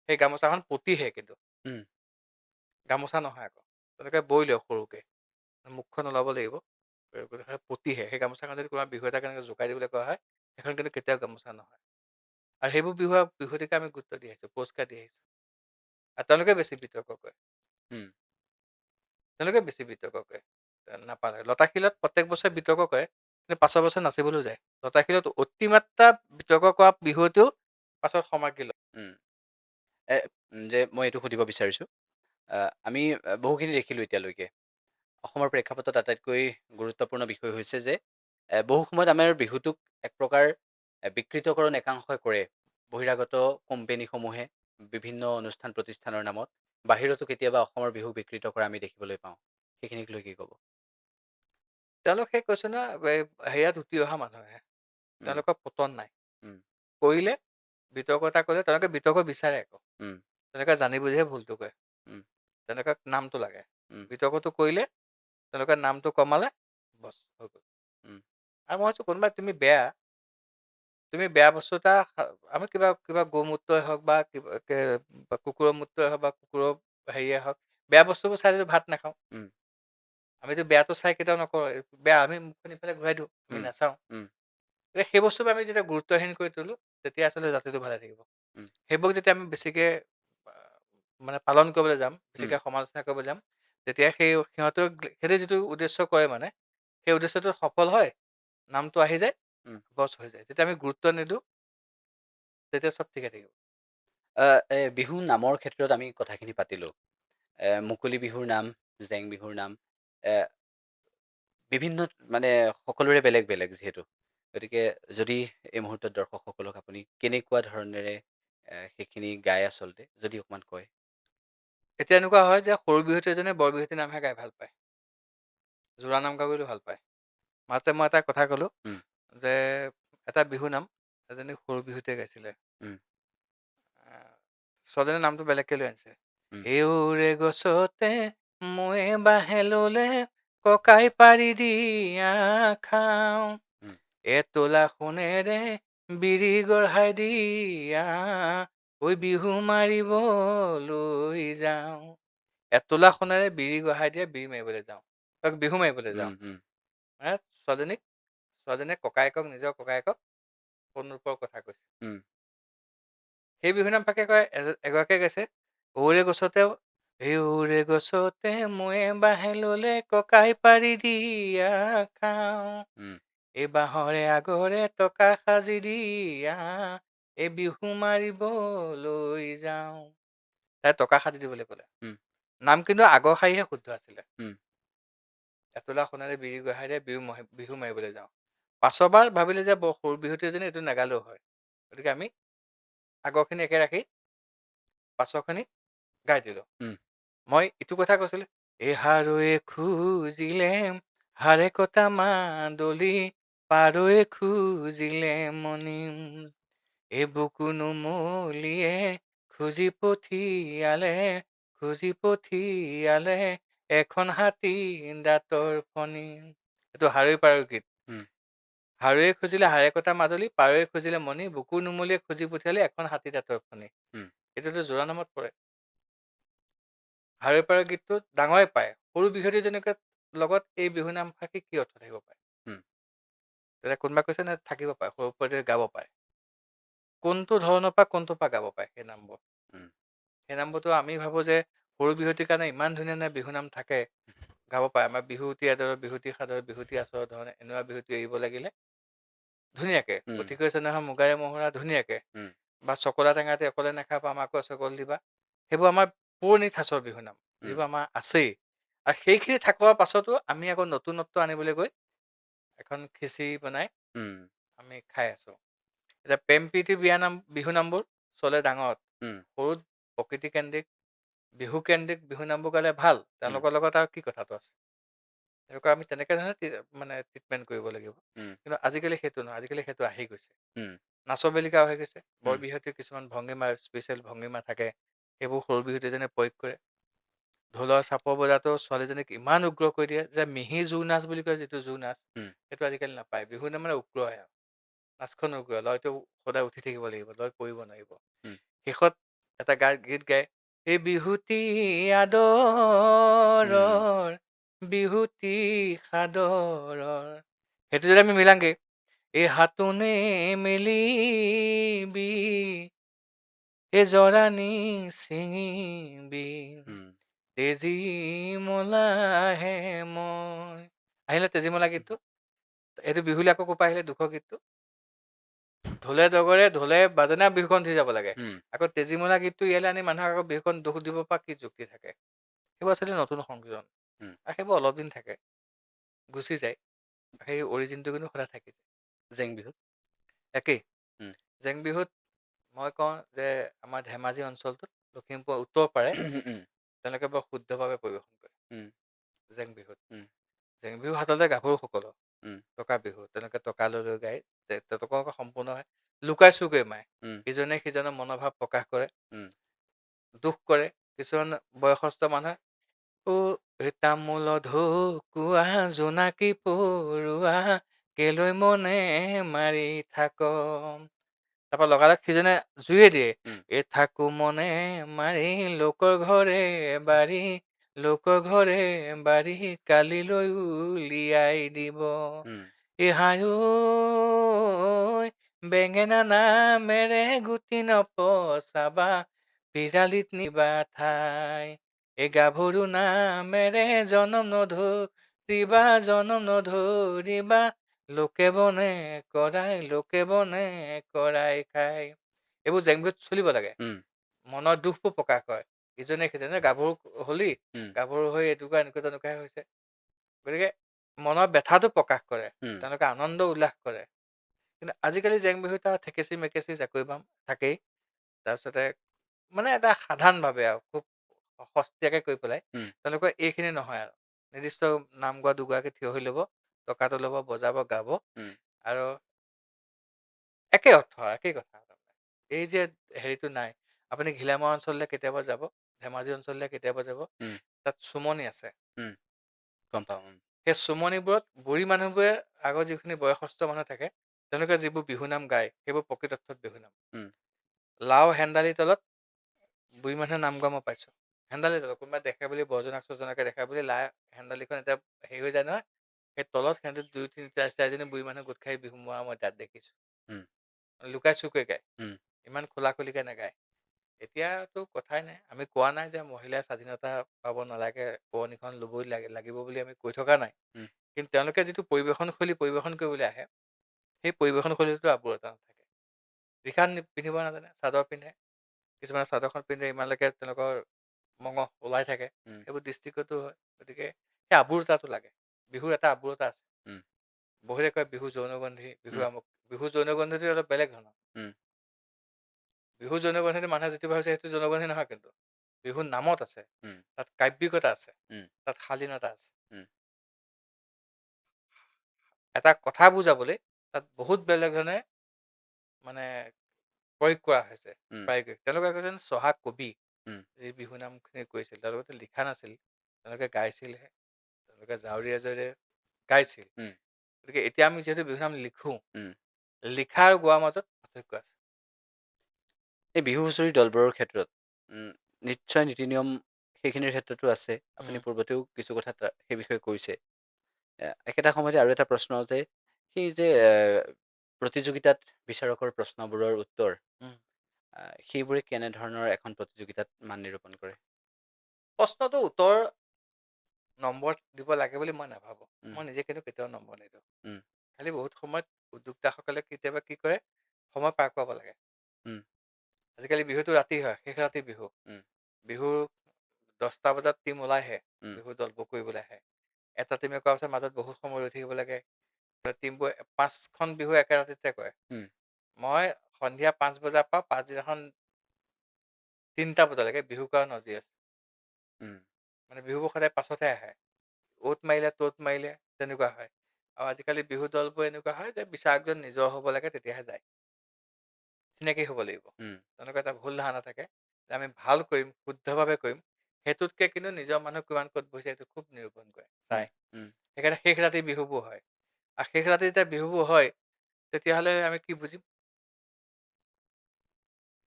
সেই গামোচাখন পতিহে কিন্তু, উম, গামোচা নহয় আকৌ। তেনেকৈ বৈ লয় সৰুকৈ, মুখখন ওলাব লাগিব, পতিহে। সেই গামোচাখন যদি কোনোবা বিহু এটা কেনেকৈ জোকাই দিবলৈ কোৱা হয়, সেইখন কিন্তু কেতিয়াও গামোচা নহয়। আৰু সেইবোৰ বিহুটিকে আমি গুৰুত্ব দি আহিছোঁ, পুৰস্কাৰ দি আহিছোঁ। আৰু তেওঁলোকে বেছি বিতৰ্ক কৰে, উম, তেওঁলোকে বেছি বিতৰ্ক কৰে। নাপালে লতাশিলত প্ৰত্যেক বছৰে বিতৰ্ক কৰে, কিন্তু পাছৰ বছৰ নাচিবলৈও যায়। লতাশিলত অতিমাত্ৰা বিতৰ্ক কৰা বিহুটো পাছত সমাগি লয়। উম। এ, যে মই এইটো সুধিব বিচাৰিছোঁ, আমি বহুখিনি দেখিলোঁ এতিয়ালৈকে। অসমৰ প্ৰেক্ষাপটত আটাইতকৈ গুৰুত্বপূৰ্ণ বিষয় হৈছে যে বহু সময়ত আমাৰ বিহুটোক এক প্ৰকাৰ বিকৃতকৰণ একাংশই কৰে বহিৰাগত কোম্পেনীসমূহে বিভিন্ন অনুষ্ঠান প্ৰতিষ্ঠানৰ নামত। বাহিৰতো কেতিয়াবা অসমৰ বিহুক বিকৃত কৰা আমি দেখিবলৈ পাওঁ। সেইখিনিক লৈ কি ক'ব? তেওঁলোক সেই কৈছে না, হেৰিয়াত উঠি অহা মানুহে, উম, তেওঁলোকৰ পতন নাই। উম, কৰিলে বিতৰ্ক এটা কৰিলে তেওঁলোকে বিতৰ্ক বিচাৰে আকৌ, উম, তেওঁলোকে জানি বুজিহে ভুলটো কৰে। উম, তেওঁলোকে নামটো লাগে, উম, বিতৰ্কটো কৰিলে তেওঁলোকে নামটো কমালে, বছ হৈ গ'ল। উম, আৰু মই ভাবিছোঁ কোনোবাই তুমি বেয়া বস্তু এটা আমি কিবা কিবা গৌমূত্ৰই হওক বা কিবা বা কুকুৰৰ মূত্ৰই হওক বা কুকুৰৰ হেৰিয়ে হওক, বেয়া বস্তুবোৰ চাই যদি ভাত নাখাওঁ, উম, আমিতো বেয়াটো চাই কেতিয়াও নকৰোঁ, বেয়া আমি মুখখন ইফালে ঘূৰাই দিওঁ, আমি উম, নাচাওঁ। উম, গতিকে সেই বস্তুবোৰ আমি যেতিয়া গুৰুত্বহীন কৰি তোলোঁ, তেতিয়া আচলতে জাতিটো ভালে থাকিব। উম, সেইবোৰক যেতিয়া আমি বেছিকৈ মানে পালন কৰিবলৈ যাম, উম, বেছিকৈ সমালোচনা কৰিবলৈ যাম, তেতিয়া সিহঁতে যিটো উদ্দেশ্য কৰে মানে, সেই উদ্দেশ্যটো সফল হয়, নামটো আহি যায়, উম। বছ হৈ যায়। যেতিয়া আমি গুৰুত্ব নিদিওঁ, তেতিয়া চব ঠিকে থাকিব। বিহু নামৰ ক্ষেত্ৰত আমি কথাখিনি পাতিলোঁ। মুকলি বিহুৰ নাম, জেং বিহুৰ নাম, এ, বিভিন্ন মানে সকলোৰে বেলেগ বেলেগ যিহেতু। গতিকে যদি এই মুহূৰ্তত দৰ্শকসকলক আপুনি কেনেকুৱা ধৰণেৰে সেইখিনি গায় আচলতে, যদি অকণমান কয়। এতিয়া এনেকুৱা হয় যে সৰু বিহুৱতী এজনে বৰ বিহুৱতী নামহে গাই ভাল পায়, জোৰা নাম গাবলৈ ভাল পায়। মাজতে মই এটা কথা ক'লোঁ উম, যে এটা বিহু নাম এজনী সৰু বিহুতীয়ে গাইছিলে। উম, ছোৱালীজনীৰ নামটো বেলেগকৈ লৈ আনিছে। উম, এওৰে গছতে ময়ে বাহে ললে, ককাই পাৰি দিয়া খাওঁ। উম, এতোলা সোণেৰে বিৰি গঢ়াই দিয়া, ঐ বিহু মাৰিবলৈ যাওঁ। এতোলা সোণেৰে বিৰি গঢ়াই দিয়া, বিৰি মাৰিবলৈ যাওঁ, বিহু মাৰিবলৈ উম, যাওঁ। উম, মানে ছোৱালীজনীয়ে ককায়েকক, নিজৰ ককায়েকক অনুৰূপৰ কথা কৈছে। উম, সেই বিহু নাম ফাকে কয় এগৰাকীয়ে গাইছে, ঔৰে গছতে ময়ে বাহে ললে, ককাই পাৰি দিয়া খাওঁ। উম, এই বাঁহৰে আগৰে টকা সাজি দিয়া, এই বিহু মাৰিবলৈ যাওঁ। তাই টকা সাজি দিবলৈ ক'লে। উম, নাম কিন্তু আগৰ শাৰীহে শুদ্ধ আছিলে। উম, এতোলা সোণেৰে বিৰি গঢ়াই দিয়ে, বিহু মাৰিবলৈ যাওঁ। পাছৰবাৰ ভাবিলে যে বৰ সৰু বিহুৱতী এজনী এইটো নাগালেও হয়, গতিকে আমি আগৰখিনি একে ৰাখি পাছৰখিনি গাই দিলোঁ। উম, মই ইটো কথা কৈছিলোঁ, এহাৰৈ খুজিলে হাৰে কটা মাদলি, পাৰৈ খুজিলে মণিম, এই বুকু নুমলিয়ে খুজি পঠিয়ালে এখন হাতী দাঁতৰ ফণি। এইটো হাৰৈ পাৰৈ গীত। উম, হাৰৈ খুজিলে হাৰে কটা মাদলি, পাৰৈ খুজিলে মণি, বুকু নুমলিয়ে খুজি পঠিয়ালে এখন হাতী দাঁতৰ ফণি। উম, এইটোতো জোৰা নামত পৰে। হাৰৈ পাৰৈ গীতটো ডাঙৰে পায়, সৰু বিহুৱতীজনীকে লগত এই বিহু নাম ফাকি কি অৰ্থ থাকিব পাৰে? উম, তেতিয়া কোনোবাই কৈছে নে থাকিব পাৰে, সৰু পোৱালীয়ে গাব পাৰে। কোনটো ধৰণৰ পৰা কোনটোৰ পৰা গাব পাৰে সেই নামবোৰ? উম, সেই নামবোৰতো আমি ভাবোঁ যে সৰু বিহুৱতীৰ কাৰণে ইমান ধুনীয়া ধুনীয়া বিহু নাম থাকে, গাব পাৰে। আমাৰ বিহুৱতী আদৰৰ, বিহুৱতী সাদৰ, বিহুৱতী আচৰৰ ধৰণে এনেকুৱা বিহুৱতী এৰিব লাগিলে ধুনীয়াকৈ, উম, পুথি কৈছে নহয় মুগাৰে মহুৰা ধুনীয়াকৈ, উম, বা চকলা টেঙাতে অকলে নাখাবা আমাকো চকল দিবা। সেইবোৰ আমাৰ পুৰণি ঠাঁচৰ বিহু নাম, উম, যিবোৰ আমাৰ আছেই। আৰু সেইখিনি থাকোৱাৰ পাছতো আমি আকৌ নতুনত্ব আনিবলৈ গৈ এখন খিচিৰি বনাই উম, আমি খাই আছোঁ। এতিয়া প্ৰেম প্ৰীতি বিহু নামবোৰ চলে ডাঙৰত, উম, সৰুত প্ৰকৃতিকেন্দ্ৰিক বিহুকেন্দ্ৰিক বিহু নামবোৰ গালে ভাল, উম, তেওঁলোকৰ লগত আৰু কি কথাটো আছে। তেওঁলোকক আমি তেনেকৈ ধৰণে মানে ট্ৰিটমেণ্ট কৰিব লাগিব। উম, কিন্তু আজিকালি সেইটো নহয়, আজিকালি সেইটো আহি গৈছে, উম, নাচৰ বেলিকা হৈ গৈছে। বৰ উম, বিহুতে কিছুমান ভংগীমা, স্পেচিয়েল ভংগীমা থাকে, সেইবোৰ সৰু বিহুতেজনে প্ৰয়োগ কৰে। ঢোলৰ চাপৰ বজাতো ছোৱালীজনীক ইমান উগ্ৰ কৰি দিয়ে যে মিহি জোৰ নাচ বুলি কয়, যিটো জোৰ নাচ, উম, সেইটো আজিকালি নাপায়। বিহু নাম মানে উগ্ৰ হয় আৰু নাচখন উগ্ৰ, লয়টো সদায় উঠি থাকিব লাগিব, লয় পৰিব নোৱাৰিব। উম, শেষত এটা গীত গায়, এই বিহুতি উম, আদৰৰ, বিহুতি সাদৰৰ। সেইটো যদি আমি মিলাংগে, এই হাতোনে মেলিবি, এই জৰানী ছিঙিবি, উম, তেজীমলাহে মই। আহিলে তেজীমলা গীতটো, এইটো বিহুলে আকৌ ক'ৰ পৰা আহিলে দুখৰ গীতটো। ঢোলে ডগৰে ঢোলে বাজনা বিহুখন উঠি যাব লাগে, উম, আকৌ তেজীমলা গীতটো ইয়ালৈ আনি মানুহক আকৌ বিহুখন দুখ দিব পৰা কি যুক্তি থাকে। সেইবোৰ আচলতে নতুন সংযোজন, উম, আৰু সেইবোৰ অলপ দিন থাকে, গুচি যায়, সেই অৰিজিনটো কিন্তু সদায় থাকি যায়। জেং বিহুত একেই। উম, জেং বিহুত মই কওঁ যে আমাৰ ধেমাজি অঞ্চলটোত লখিমপুৰ উত্তৰ পাৰে উম, তেওঁলোকে বৰ শুদ্ধভাৱে পৰিৱেশন কৰে উম, জেং বিহুত। উম, জেং বিহু সাধাৰণতে গাভৰুসকলৰ উম, টকা বিহু, তেওঁলোকে টকা লৈ লৈ গায়, যে তেওঁলোকক সম্পূৰ্ণ হয় লুকাই চুৰকৈ মাৰে, উম, ইজনে সিজনৰ মনোভাৱ প্ৰকাশ কৰে, উম, দুখ কৰে। কিছুমান বয়সস্থ মানুহে ও তামোল ঢকুৱা জোনাকী পৰুৱা, কেলৈ মনে মাৰি থাক। তাৰপৰা লগালগ সিজনে জুয়ে দিয়ে, উম, এ থাকো মনে মাৰি লোকৰ ঘৰে বাৰী, লোকৰ ঘৰে বাৰী, কালিলৈ উলিয়াই দিব। উম, এ হায়ৈ বেঙেনা নামেৰে গুটি নপচাবা, পিৰালিত নিবা ঠাই, এই গাভৰু নামেৰে জনম নধৰিবা, জনম নধৰিবা, লোকে বনে কৰাই, লোকে বনে কৰাই খাই। এইবোৰ জেং বিহুত চলিব লাগে। উম, মনৰ দুখবোৰ প্ৰকাশ হয়, ইজনে সিজনে গাভৰু হলি, উম, গাভৰু হৈ এনেকুৱা তেনেকুৱাই হৈছে, গতিকে মনৰ ব্যথাটো প্ৰকাশ কৰে, উম, তেওঁলোকে আনন্দ উল্লাস কৰে। কিন্তু আজিকালি জেং বিহুত আৰু থেকেচি মেকেচি জাকৈ বাম থাকেই, তাৰপিছতে মানে এটা সাধাৰণভাৱে আৰু খুব সস্তীয়াকৈ কৰি পেলাই, উম, তেওঁলোকৰ এইখিনি নহয় আৰু নিৰ্দিষ্ট নাম গোৱা দুগৰাকী থিয় হৈ ল'ব, টকাটো ল'ব, বজাব, গাব, উম, আৰু একে অৰ্থ, একেই কথা। এই যে হেৰিটো নাই, আপুনি ঘিলামৰা অঞ্চললৈ কেতিয়াবা যাব, ধেমাজি অঞ্চললৈ কেতিয়াবা যাব, উম, তাত চুমনি আছে। উম, গম পাওঁ। সেই চুমনিবোৰত বুঢ়ী মানুহবোৰে, আগৰ যিখিনি বয়সস্থ মানুহ থাকে, তেওঁলোকে যিবোৰ বিহুনাম গায়, সেইবোৰ প্ৰকৃত অৰ্থত বিহুনাম। উম, লাও হেন্দালি তলত বুঢ়ী মানুহে নাম গোৱা মই পাইছোঁ। হেন্দালি তলত কোনোবাই দেখে বুলি, বৰজনাক চৰজনাকে দেখা বুলি লাই হেন্দালিখন এতিয়া হেৰি হৈ যায় নহয়, সেই তলত সিহঁতে 2-3-4-4জনী বুঢ়ী মানুহ গোট খাই বিহু মৰা মই তাত দেখিছোঁ। উম, লুকাই চুৰকৈ গায়, উম, ইমান খোলা খুলিকৈ নাগায়। এতিয়াতো কথাই নাই, আমি কোৱা নাই যে মহিলাই স্বাধীনতা পাব নালাগে, পুৰণিখন ল'বই লাগিব বুলি আমি কৈ থকা নাই। উম, কিন্তু তেওঁলোকে যিটো পৰিৱেশনশৈলী পৰিৱেশন কৰিবলৈ আহে, সেই পৰিৱেশনশৈলীটো আৱৰতা নাথাকে। ৰিহা পিন্ধিব নাজানে, চাদৰ পিন্ধে, কিছুমানে চাদৰখন পিন্ধে ইমানলৈকে তেওঁলোকৰ মঙহ ওলাই থাকে, উম, সেইবোৰ দৃষ্টিগতো হয়। গতিকে সেই আবোৰতাটো লাগে, বিহুৰ এটা আবোৰতা আছে। উম, বহুতে কয় বিহু যৌনগন্ধি, বিহু উম, আমুক, বিহু যৌনগন্ধিটো অলপ বেলেগ ধৰণৰ। উম, বিহু যৌনগন্ধিটো মানুহে যিটো ভাবিছে সেইটো যৌনগন্ধি নহয়, কিন্তু বিহুৰ নামত আছে, উম, তাত কাব্যিকতা আছে, উম, তাত শালীনতা আছে। উম, এটা কথা বুজাবলৈ তাত বহুত বেলেগ ধৰণে মানে প্ৰয়োগ কৰা হৈছে, উম, প্ৰায়োগিক। তেওঁলোকে এজন চহা কবি, উম, যি বিহু নামখিনি কৈছিল, তেওঁলোকে লিখা নাছিল, তেওঁলোকে গাইছিলহে, তেওঁলোকে জাউৰীয়ে জয়ৰে গাইছিল। উম, গতিকে এতিয়া আমি যিহেতু বিহুনাম লিখোঁ, উম। লিখা আৰু গোৱাৰ মাজত পাৰ্থক্য আছে। এই বিহু হুঁচৰি দলবোৰৰ ক্ষেত্ৰত নিশ্চয় নীতি নিয়ম সেইখিনিৰ ক্ষেত্ৰতো আছে। আপুনি উম, পূৰ্বতেও কিছু কথা সেই বিষয়ে কৈছে। একেটা সময়তে আৰু এটা প্ৰশ্ন যে সেই যে প্ৰতিযোগিতাত বিচাৰকৰ প্ৰশ্নবোৰৰ উত্তৰ উম। সেইবোৰে কেনেধৰণৰ এখন প্ৰতিযোগিতাত মান নিৰূপণ কৰে? প্ৰশ্নটো উত্তৰ নম্বৰ দিব লাগে বুলি মই নাভাবোঁ। উম, মই নিজে কিন্তু কেতিয়াও নম্বৰ নিদিওঁ। উম, খালি বহুত সময়ত উদ্যোক্তাসকলে কেতিয়াবা কি কৰে, সময় পাৰ কৰাব লাগে। উম, আজিকালি বিহুটো ৰাতি হয়, শেষ ৰাতি বিহু। উম, বিহুৰ 10টা বজাত টিম ওলাইহে উম, বিহু দলবোৰ কৰিবলৈ আহে। এটা টিমে কৰাৰ পিছত মাজত বহুত সময় ৰৈ থাকিব লাগে। টিমবোৰ 5খন বিহু একে ৰাতিতে কৰে। উম, মই সন্ধিয়া 5 বজাৰ পৰা পাছদিনাখন 3টা বজালৈকে বিহু কৰা নজি আছে। উম, মানে বিহুবোৰ সদায় পাছতহে আহে। অ'ত মাৰিলে ত'ত মাৰিলে তেনেকুৱা হয়। আৰু আজিকালি বিহু দলবোৰ এনেকুৱা হয় যে বিচাৰকজন নিজৰ হ'ব লাগে তেতিয়াহে যায়। চিনাকি হ'ব লাগিব। উম, তেনেকুৱা এটা ভুল ধাৰণা থাকে যে আমি ভাল কৰিম, শুদ্ধভাৱে কৰিম। সেইটোতকে কিন্তু নিজৰ মানুহ কিমান ক'ত বহিছে সেইটো খুব নিৰূপণ কৰে, উম, চায়। উম, সেইকাৰণে শেষ ৰাতি বিহুবোৰ হয়। আৰু শেষ ৰাতি যেতিয়া বিহুবোৰ হয়, তেতিয়াহ'লে আমি কি বুজিম?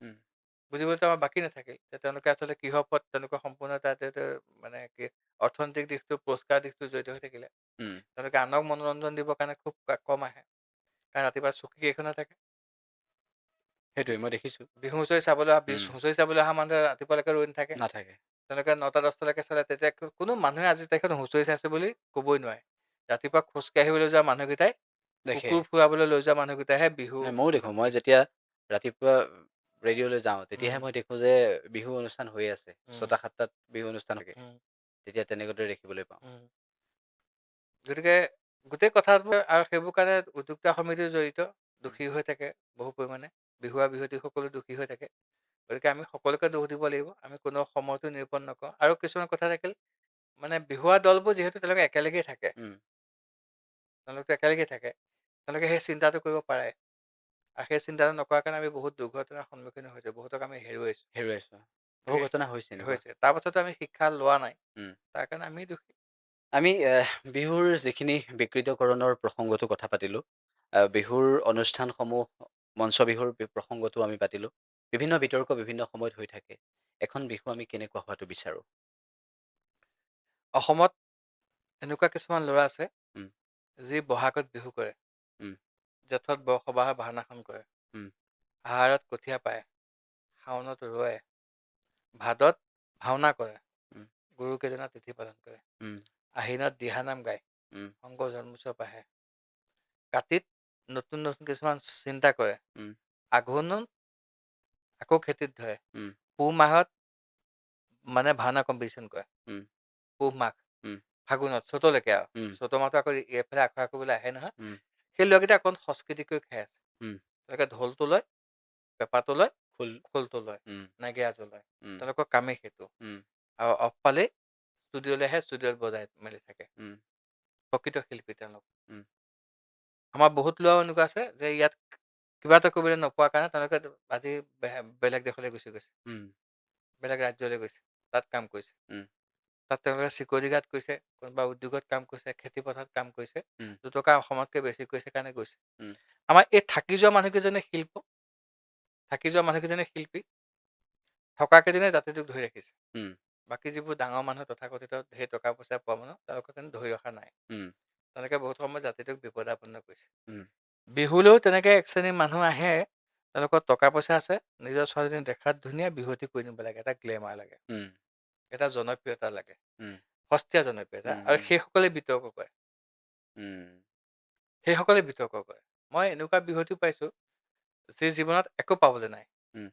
উম, বুজিবলৈতো আমাৰ বাকী নাথাকিল যে তেওঁলোকে আচলতে কিহৰ ওপৰত তেওঁলোকৰ সম্পূৰ্ণ এটা মানে কি অৰ্থনৈতিক দিশটো, পুৰস্কাৰ দিশটো জড়িত হৈ থাকিলে। উম, তেওঁলোকে আনক মনোৰঞ্জন দিবৰ কাৰণে খুব কম আহে। কাৰণ ৰাতিপুৱা চকী কেইখনে থাকে। সেইটোৱে মই দেখিছোঁ। বিহু হুঁচৰি চাবলৈ উম, হুঁচৰি চাবলৈ অহা মানুহে ৰাতিপুৱালৈকে ৰৈ নাথাকে। নাথাকে। তেওঁলোকে 9টা 10টালৈকে চালে তেতিয়া কোনো মানুহে আজিৰ তাৰিখত হুঁচৰি চাইছে বুলি ক'বই নোৱাৰে। ৰাতিপুৱা খোজকাঢ়িবলৈ যোৱা মানুহকেইটাই, দেখে। কুকুৰ ফুৰাবলৈ লৈ যোৱা মানুহকেইটাইহে বিহু নাই ময়ো দেখোঁ। মই দেখিছে। যেতিয়া ৰাতিপুৱা ৰেডিঅ'লৈ যাওঁ, তেতিয়াহে উম, মই দেখোঁ যে বিহু অনুষ্ঠান হৈ আছে। উম, 6টা 7টাত বিহু অনুষ্ঠান থাকে। উম, তেতিয়া তেনেকুৱাতে দেখিবলৈ পাওঁ। উম। গতিকে গোটেই কথাবোৰ আৰু সেইবোৰ কাৰণে উদ্যোক্তা সমিতিও জড়িত, উম, দোষী হৈ থাকে বহু পৰিমাণে। বিহুৱা বিহুৱতীসকলো দোষী হৈ থাকে। গতিকে আমি সকলোকে দোষ দিব লাগিব। আমি কোনো সময়তো নিৰূপণ নকৰোঁ। আৰু কিছুমান কথা থাকিল মানে বিহুৱা দলবোৰ যিহেতু তেওঁলোকে একেলগেই থাকে, উম, তেওঁলোকে একেলগেই থাকে, তেওঁলোকে সেই চিন্তাটো কৰিব পাৰে। আৰু সেই চিন্তাটো নকৰাৰ কাৰণে আমি বহুত দুৰ্ঘটনাৰ সন্মুখীন হৈছোঁ। বহুতক আমি হেৰুৱাইছোঁ। হেৰুৱাইছোঁ। বহু গতিকে ঘটনা হৈছে এনেকুৱা। হৈছে। তাৰ পাছতো আমি শিক্ষা লোৱা নাই। উম। তাৰ কাৰণে আমি দোষী। আমি বিহুৰ যিখিনি বিকৃতকৰণৰ প্ৰসংগটো কথা পাতিলোঁ, বিহুৰ অনুষ্ঠানসমূহ, মঞ্চ বিহুৰ প্ৰসংগটো আমি পাতিলোঁ। বিভিন্ন বিতৰ্ক বিভিন্ন সময়ত হৈ থাকে। এখন বিহু আমি কেনেকুৱা হোৱাটো বিচাৰোঁ? অসমত এনেকুৱা কিছুমান ল'ৰা আছে, উম, যি বহাগত বিহু কৰে, উম, জেঠত বৰসবাহৰ ভাওনাখন কৰে, উম, আহাৰত কঠীয়া পায়, শাওণত ৰোৱে, ভাদত ভাওনা কৰে, উম, গুৰুকেইজনা তিথি পালন কৰে, উম, আহিনত দিহানাম গায়, উম, শংকৰ জন্মোৎসৱ আহে, কাতিত নতুন নতুন কিছুমান চিন্তা কৰে, উম, আঘোণত আকৌ খেতিত ধৰে, উম, পুহ মাহত মানে ভাওনা কম্পিটিশ্যন কৰে, উম, পুহ মাঘ, উম, ফাগুনত, চ'তলৈকে আৰু উম, চ'তৰ মাহটো আকৌ এইফালে আখৰা কৰিবলৈ আহে নহয়। উম, সেই ল'ৰাকেইটা অকণ সংস্কৃতিকৈ খাই আছে। উম, তেওঁলোকে ঢোলটো লয়, পেঁপাটো লয়, খোল। খোলটো লয়, উম, নেগেৰাটো লয়। উম, তেওঁলোকৰ কামেই সেইটো। উম, আৰু অফ পালেই ষ্টুডিঅ'লৈ আহে, ষ্টুডিঅ'ত বজাই মেলি থাকে। উম, প্ৰকৃত শিল্পী তেওঁলোক। উম, আমাৰ বহুত ল'ৰাও এনেকুৱা আছে যে ইয়াত কিবা এটা কৰিবলৈ নোপোৱাৰ কাৰণে তেওঁলোকে আজি বেলেগ দেশলৈ গুচি গৈছে, উম, বেলেগ ৰাজ্যলৈ গৈছে, তাত কাম কৰিছে। উম, তাত তেওঁলোকে চিকিউৰিটি গাৰ্ড কৰিছে, কোনোবা উদ্যোগত কাম কৰিছে, খেতি পথাৰত কাম কৰিছে, উম, দুটকা অসমতকৈ বেছি কৰিছে কাৰণে গৈছে। উম, আমাৰ এই থাকি যোৱা মানুহকেইজনে থাকি যোৱা মানুহকেইজনে শিল্পী, থকাকেইজনে জাতিটোক ধৰি ৰাখিছে। উম, বাকী যিবোৰ ডাঙৰ মানুহ তথাকথিত সেই টকা পইচা পোৱা মানুহ তেওঁলোকক কিন্তু ধৰি ৰখা নাই। উম, তেনেকৈ বহুত সময়ত জাতিটোক বিপদাপন্ন কৰিছে। উম, বিহুলৈও তেনেকৈ এক শ্ৰেণীৰ মানুহ আহে, তেওঁলোকৰ টকা পইচা আছে, নিজৰ ছোৱালীজনী দেখাত ধুনীয়া, বিহুৱতী কৰি নিব লাগে, এটা গ্লেমাৰ লাগে, উম, এটা জনপ্ৰিয়তা লাগে, উম, সস্তীয়া জনপ্ৰিয়তা, উম, আৰু উম, সেইসকলে বিতৰ্ক কৰে। উম, সেইসকলে বিতৰ্ক কৰে। মই এনেকুৱা বিহুৱতী পাইছোঁ, যি জীৱনত একো পাবলৈ নাই। উম,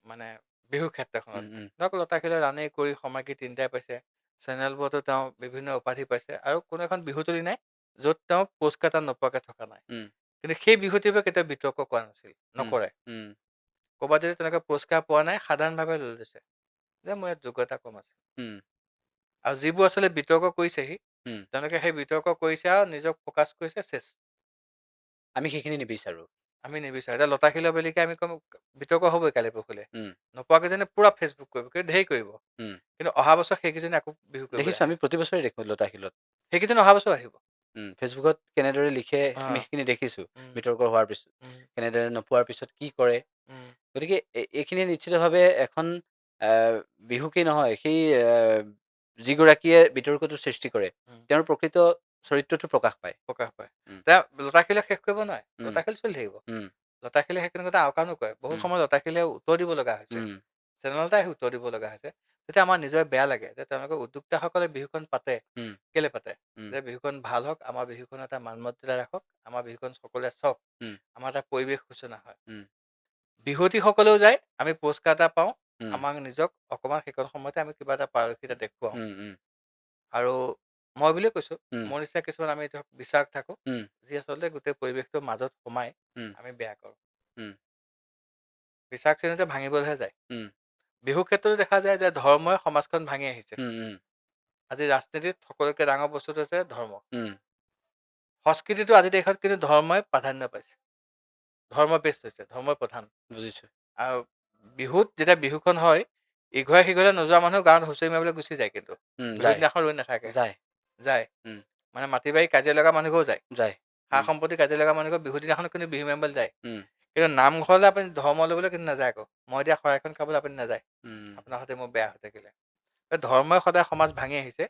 মানে বিহুৰ উম, ক্ষেত্ৰখনত। উম, ধৰক লতাশিলত ৰাণী কৰি সমাগী তিনিটাই পাইছে, চেনেলবোৰতো তেওঁ বিভিন্ন উপাধি পাইছে, আৰু কোনো এখন বিহুতলী নাই য'ত তেওঁ পুৰস্কাৰ এটা নোপোৱাকৈ থকা নাই। উম, কিন্তু সেই বিহুটিৰ কেতিয়াও বিতৰ্ক কৰা নাছিল, উম, নকৰে। উম, ক'ৰবাত যদি তেনেকৈ পুৰস্কাৰ পোৱা নাই, সাধাৰণভাৱে লৈ লৈছে যে মোৰ ইয়াত যোগ্যতা কম আছে। উম, আৰু যিবোৰ আচলতে বিতৰ্ক কৰিছেহি, উম, তেওঁলোকে সেই বিতৰ্ক কৰিছে আৰু নিজক ফ'কাছ কৰিছে, চেছ। আমি সেইখিনি নিবিচাৰোঁ। আমি নিবিচাৰোঁ। এতিয়া লতাশিলৰ বেলিকা আমি ক'ম বিতৰ্ক হ'বই কাইলৈ পৰহিলৈ। উম, নোপোৱাকেইজনে পূৰা ফেচবুক কৰিব, ধেৰ কৰিব। উম, কিন্তু অহা বছৰ সেইকেইজনে আকৌ বিহু কৰিবলৈ দেখিছোঁ, আহে। আমি প্ৰতি বছৰে দেখোঁ লতাশিলত। সেইকেইজন অহা বছৰ আহিব। ফেচবুকত কেনেদৰে লিখে আমি অঁ সেইখিনি দেখিছোঁ, উম, বিতৰ্ক হোৱাৰ পিছত। উম, কেনেদৰে নোপোৱাৰ পিছত কি কৰে। উম, গতিকে এইখিনি নিশ্চিতভাৱে এখন বিহুকেই নহয়, সেই যিগৰাকীয়ে বিতৰ্কটো সৃষ্টি কৰে, উম, তেওঁৰ প্ৰকৃত চৰিত্ৰটো প্ৰকাশ পায়। প্ৰকাশ পায়। উম, এতিয়া লতাশিলে শেষ কৰিব নোৱাৰে, উম, লতাশিল চলি থাকিব। উম, লতাশিলে সেইখিনি কথা আওকাণো কৰে। বহুত উম, সময়ত লতাশিলে উত্তৰ দিব লগা হৈছে। উম, চেনেলতে আহি উত্তৰ দিব লগা হৈছে। তেতিয়া আমাৰ নিজৰ বেয়া লাগে যে তেওঁলোকে উদ্যোক্তাসকলে বিহুখন পাতে, উম, কেলৈ পাতে? উম, যে বিহুখন ভাল হওক, আমাৰ বিহুখন এটা মান মৰ্যাদা ৰাখক, আমাৰ বিহুখন সকলোৱে চাওক, উম, আমাৰ এটা পৰিৱেশ সূচনা হয়। উম, বিহুৱতীসকলেও যায়, আমি পুৰস্কাৰ এটা পাওঁ, উম, আমাক নিজক অকণমান সেইকণ সময়তে আমি কিবা এটা পাৰদৰ্শিতা দেখুৱাওঁ। উম, উম, আৰু মই বুলিয়ে কৈছোঁ, উম, মোৰ নিচিনা কিছুমান আমি ধৰক বিশ্বাস থাকোঁ, উম, যি আচলতে গোটেই পৰিৱেশটোৰ মাজত সোমাই উম, আমি বেয়া কৰোঁ। উম, বিশ্বাস শ্ৰেণীতে ভাঙিবলৈহে যায়। উম, বিহুৰ ক্ষেত্ৰতো দেখা যায় যে ধৰ্মই সমাজখন ভাঙি আহিছে। উম, উম, আজি ৰাজনীতিত সকলোতকৈ ডাঙৰ বস্তুটো হৈছে ধৰ্ম। উম, সংস্কৃতিটো আজিৰ দেশত কিন্তু ধৰ্মই প্ৰাধান্য পাইছে। ধৰ্ম বেষ্ট হৈছে, ধৰ্মই প্ৰধান। বুজিছোঁ। আৰু বিহুত যেতিয়া বিহুখন হয়, ইঘৰে সিঘৰে নোযোৱা মানুহ গাঁৱত হুঁচৰি মাৰিবলৈ গুচি যায় কিন্তু। বিহুৰ যায়, দিনাখন ৰৈ নাথাকে। যায়, যায়। উম, মানে মাটি বাৰী কাজিয়া লগা মানুহ ঘৰেও যায়। যায়, সা উম, সম্পত্তি কাজিয়া লগা মানুহ ঘৰ বিহুৰ দিনাখন কিন্তু বিহু মাৰিবলৈ যায়। উম, কিন্তু নামঘৰলৈ আপুনি ধৰ্ম ল'বলৈ কিন্তু নাযায় আকৌ। মই দিয়া শৰাইখন খাবলৈ আপুনি নাযায়। উম, আপোনাৰ সৈতে মোৰ বেয়া হৈ থাকিলে। ধৰ্মই সদায় সমাজ ভাঙি আহিছে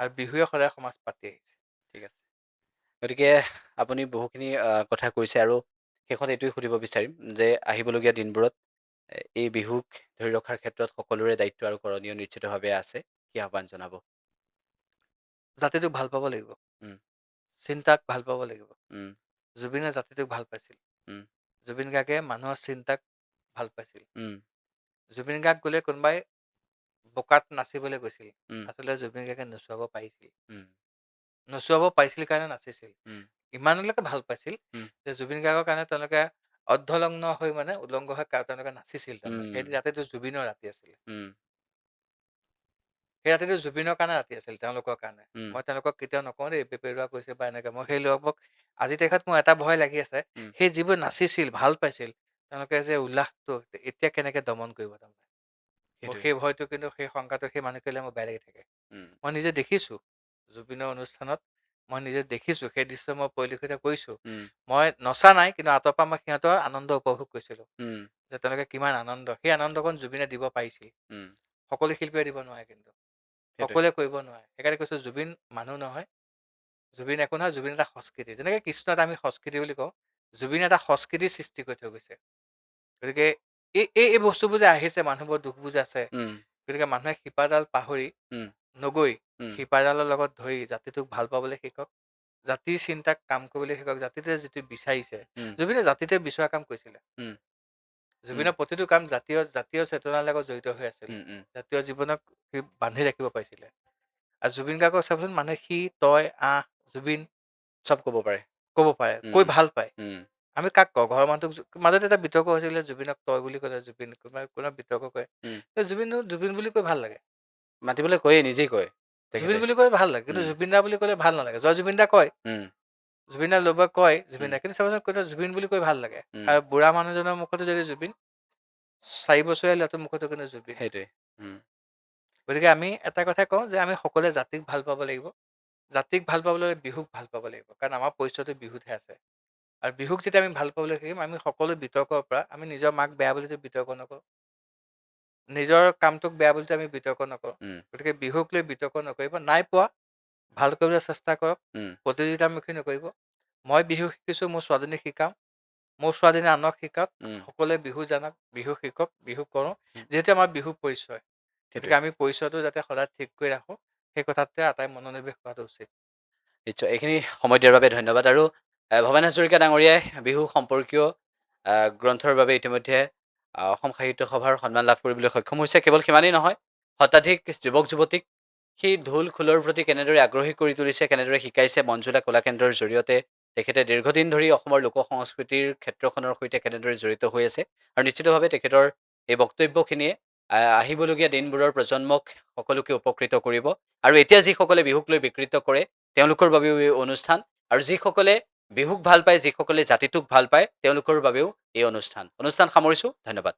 আৰু বিহুৱে সদায় সমাজ পাতি আহিছে। ঠিক আছে। গতিকে আপুনি বহুখিনি কথা কৈছে আৰু শেষত এইটোৱে সুধিব বিচাৰিম যে আহিবলগীয়া দিনবোৰত এই বিহুক ধৰি ৰখাৰ ক্ষেত্ৰত সকলোৰে দায়িত্ব আৰু কৰণীয় নিশ্চিতভাৱে আছে। কি আহ্বান জনাব? জাতিটোক ভাল পাব লাগিব। উম, চিন্তাক ভাল পাব লাগিব। উম, জুবিনে জাতিটোক ভাল পাইছিল। উম, জুবিন গাৰ্গে মানুহৰ চিন্তাক ভাল পাইছিল। উম, জুবিন গাৰ্গ গ'লে কোনোবাই বোকাত নাচিবলৈ গৈছিল। উম, আচলতে জুবিন গাৰ্গে নচুৱাব পাৰিছিল। উম, নচুৱাব পাৰিছিল কাৰণে নাচিছিল। উম, ইমানলৈকে ভাল পাইছিল উম, যে জুবিন গাৰ্গৰ কাৰণে তেওঁলোকে অৰ্ধলগ্ন হৈ মানে উলংগ হৈ তেওঁলোকে নাচিছিল তাৰমানে। উম, সেই ৰাতিটো জুবিনৰ ৰাতি আছিলে। উম, সেই ৰাতিটো জুবিনৰ কাৰণে ৰাতি আছিল, তেওঁলোকৰ কাৰণে। উম, মই তেওঁলোকক কেতিয়াও নকওঁ দেই বেপেৰুৱা কৈছে বা এনেকৈ। মই সেই লোকক আজি তেখেত মোৰ এটা ভয় লাগি আছে, উম, সেই যিবোৰ নাচিছিল, ভাল পাইছিল, তেওঁলোকে যে উল্লাসটো এতিয়া কেনেকৈ দমন কৰিব তাৰমানে। মোৰ সেইটোৱে। সেই ভয়টো কিন্তু সেই শংকাটো সেই মানুহখিনিলে মোৰ বেয়া লাগি থাকে। উম, মই নিজে দেখিছোঁ জুবিনৰ অনুষ্ঠানত, মই নিজে দেখিছোঁ, সেই দৃশ্য মই পৰিলক্ষিত কৰিছোঁ। উম, মই নচা নাই, কিন্তু আঁতৰৰ পৰা মই সিহঁতৰ আনন্দ উপভোগ কৰিছিলোঁ। উম, যে তেওঁলোকে কিমান আনন্দ, সেই আনন্দকণ জুবিনে দিব পাৰিছিল। উম, সকলো শিল্পীয়ে দিব নোৱাৰে কিন্তু। সেইটোৱে। সকলোৱে কৰিব নোৱাৰে। সেইকাৰণে কৈছোঁ জুবিন মানুহ নহয়, জুবিন একো নহয়, জুবিন এটা সংস্কৃতি। যেনেকৈ কৃষ্ণ এটা আমি সংস্কৃতি বুলি কওঁ, জুবিন এটা সংস্কৃতিৰ সৃষ্টি কৰি থৈ গৈছে। গতিকে এই এই এই বস্তুবোৰ যে আহিছে, মানুহবোৰ দুখবোৰ যে আছে, উম, গতিকে মানুহে শিপাডাল পাহৰি উম, নগৈ উম, শিপাডালৰ লগত ধৰি জাতিটোক ভাল পাবলৈ শিকক, জাতিৰ চিন্তাক কাম কৰিবলৈ শিকক, জাতিটোৱে যিটো বিচাৰিছে। উম, জুবিনে জাতিটোৱে বিচৰা কাম কৰিছিলে। উম, উম, জুবিনৰ প্ৰতিটো কাম জাতীয় চেতনাৰ লগত জড়িত হৈ আছিলে। উম, উম, জাতীয় জীৱনক সি বান্ধি ৰাখিব পাৰিছিলে। আৰু জুবিন গাৰ্গক চাবচোন, মানুহে সি, তই, আহ, জুবিন চব ক'ব পাৰে। ক'ব পাৰে, কৈ উম, ভাল পায়। উম, আমি কাক কওঁ? ঘৰৰ মানুহটোক মাজতে এটা বিতৰ্ক হৈছিলে, জুবিনক তই বুলি ক'লে, জুবিন কোনোবাই বিতৰ্ক কৰে। উম, জুবিন বুলি কৈ ভাল লাগে। মাতিবলৈ কয়ে, নিজেই কয় জুবিন তেখেতে। বুলি কৈ ভাল লাগে, কিন্তু উম, জুবিন দা বুলি ক'লে ভাল নালাগে। জয় জুবিন দা কয়, উম, জুবিন দাৰ ল'ৰা কয় জুবিন উম, দা, কিন্তু চাবচোন জুবিন বুলি কৈ ভাল লাগে। উম, আৰু বুঢ়া মানুহজনৰ মুখতো যদি জুবিন, 4 বছৰীয়া ল'ৰাটোৰ মুখতো কিন্তু জুবিন। সেইটোৱে। উম, গতিকে আমি এটা কথা কওঁ যে আমি সকলোৱে জাতিক ভাল পাব লাগিব। জাতিক ভাল পাবলৈ হ'লে বিহুক ভাল পাব লাগিব, কাৰণ আমাৰ পৰিচয়টো বিহুতহে আছে। আৰু বিহুক যেতিয়া আমি ভাল পাবলৈ শিকিম, আমি সকলো বিতৰ্কৰ পৰা, আমি নিজৰ মাক বেয়া বুলি বিতৰ্ক নকৰোঁ, নিজৰ কামটোক বেয়া বুলি আমি বিতৰ্ক নকৰোঁ। উম, গতিকে বিহুক লৈ বিতৰ্ক নকৰিব। নাই পোৱা, ভাল কৰিবলৈ চেষ্টা কৰক, উম, প্ৰতিযোগিতামুখী নকৰিব। মই বিহু শিকিছোঁ, মোৰ ছোৱালীজনীক শিকাম, মোৰ ছোৱালীজনী আনক শিকাওক, উম, সকলোৱে বিহু জানক, বিহু শিকক, বিহু কৰোঁ, উম, যিহেতু আমাৰ বিহু পৰিচয়। গতিকে সেইটোৱে। আমি পৰিচয়টো যাতে সদায় ঠিক কৰি ৰাখোঁ, সেই কথাটোতে আটাই মনোনিৱেশ কৰাটো উচিত। নিশ্চয়। এইখিনি সময় দিয়াৰ বাবে ধন্যবাদ। আৰু ভৱেন হাজৰিকা ডাঙৰীয়াই বিহু সম্পৰ্কীয় গ্ৰন্থৰ বাবে ইতিমধ্যে অসম সাহিত্য সভাৰ সন্মান লাভ কৰিবলৈ সক্ষম হৈছে। কেৱল সিমানেই নহয়, শতাধিক যুৱক যুৱতীক সেই ঢোল খোলৰ প্ৰতি কেনেদৰে আগ্ৰহী কৰি তুলিছে, কেনেদৰে শিকাইছে, মঞ্জুলা কলাকেন্দ্ৰৰ জৰিয়তে তেখেতে দীৰ্ঘদিন ধৰি অসমৰ লোক সংস্কৃতিৰ ক্ষেত্ৰখনৰ সৈতে কেনেদৰে জড়িত হৈ আছে। আৰু নিশ্চিতভাৱে তেখেতৰ এই বক্তব্যখিনিয়ে আহিবলগীয়া দিনবোৰৰ প্ৰজন্মক সকলোকে উপকৃত কৰিব। আৰু এতিয়া যিসকলে বিহুক লৈ বিকৃত কৰে, তেওঁলোকৰ বাবেও এই অনুষ্ঠান। আৰু যিসকলে বিহুক ভাল পায়, যিসকলে জাতিটোক ভাল পায়, তেওঁলোকৰ বাবেও এই অনুষ্ঠান সামৰিছোঁ। ধন্যবাদ।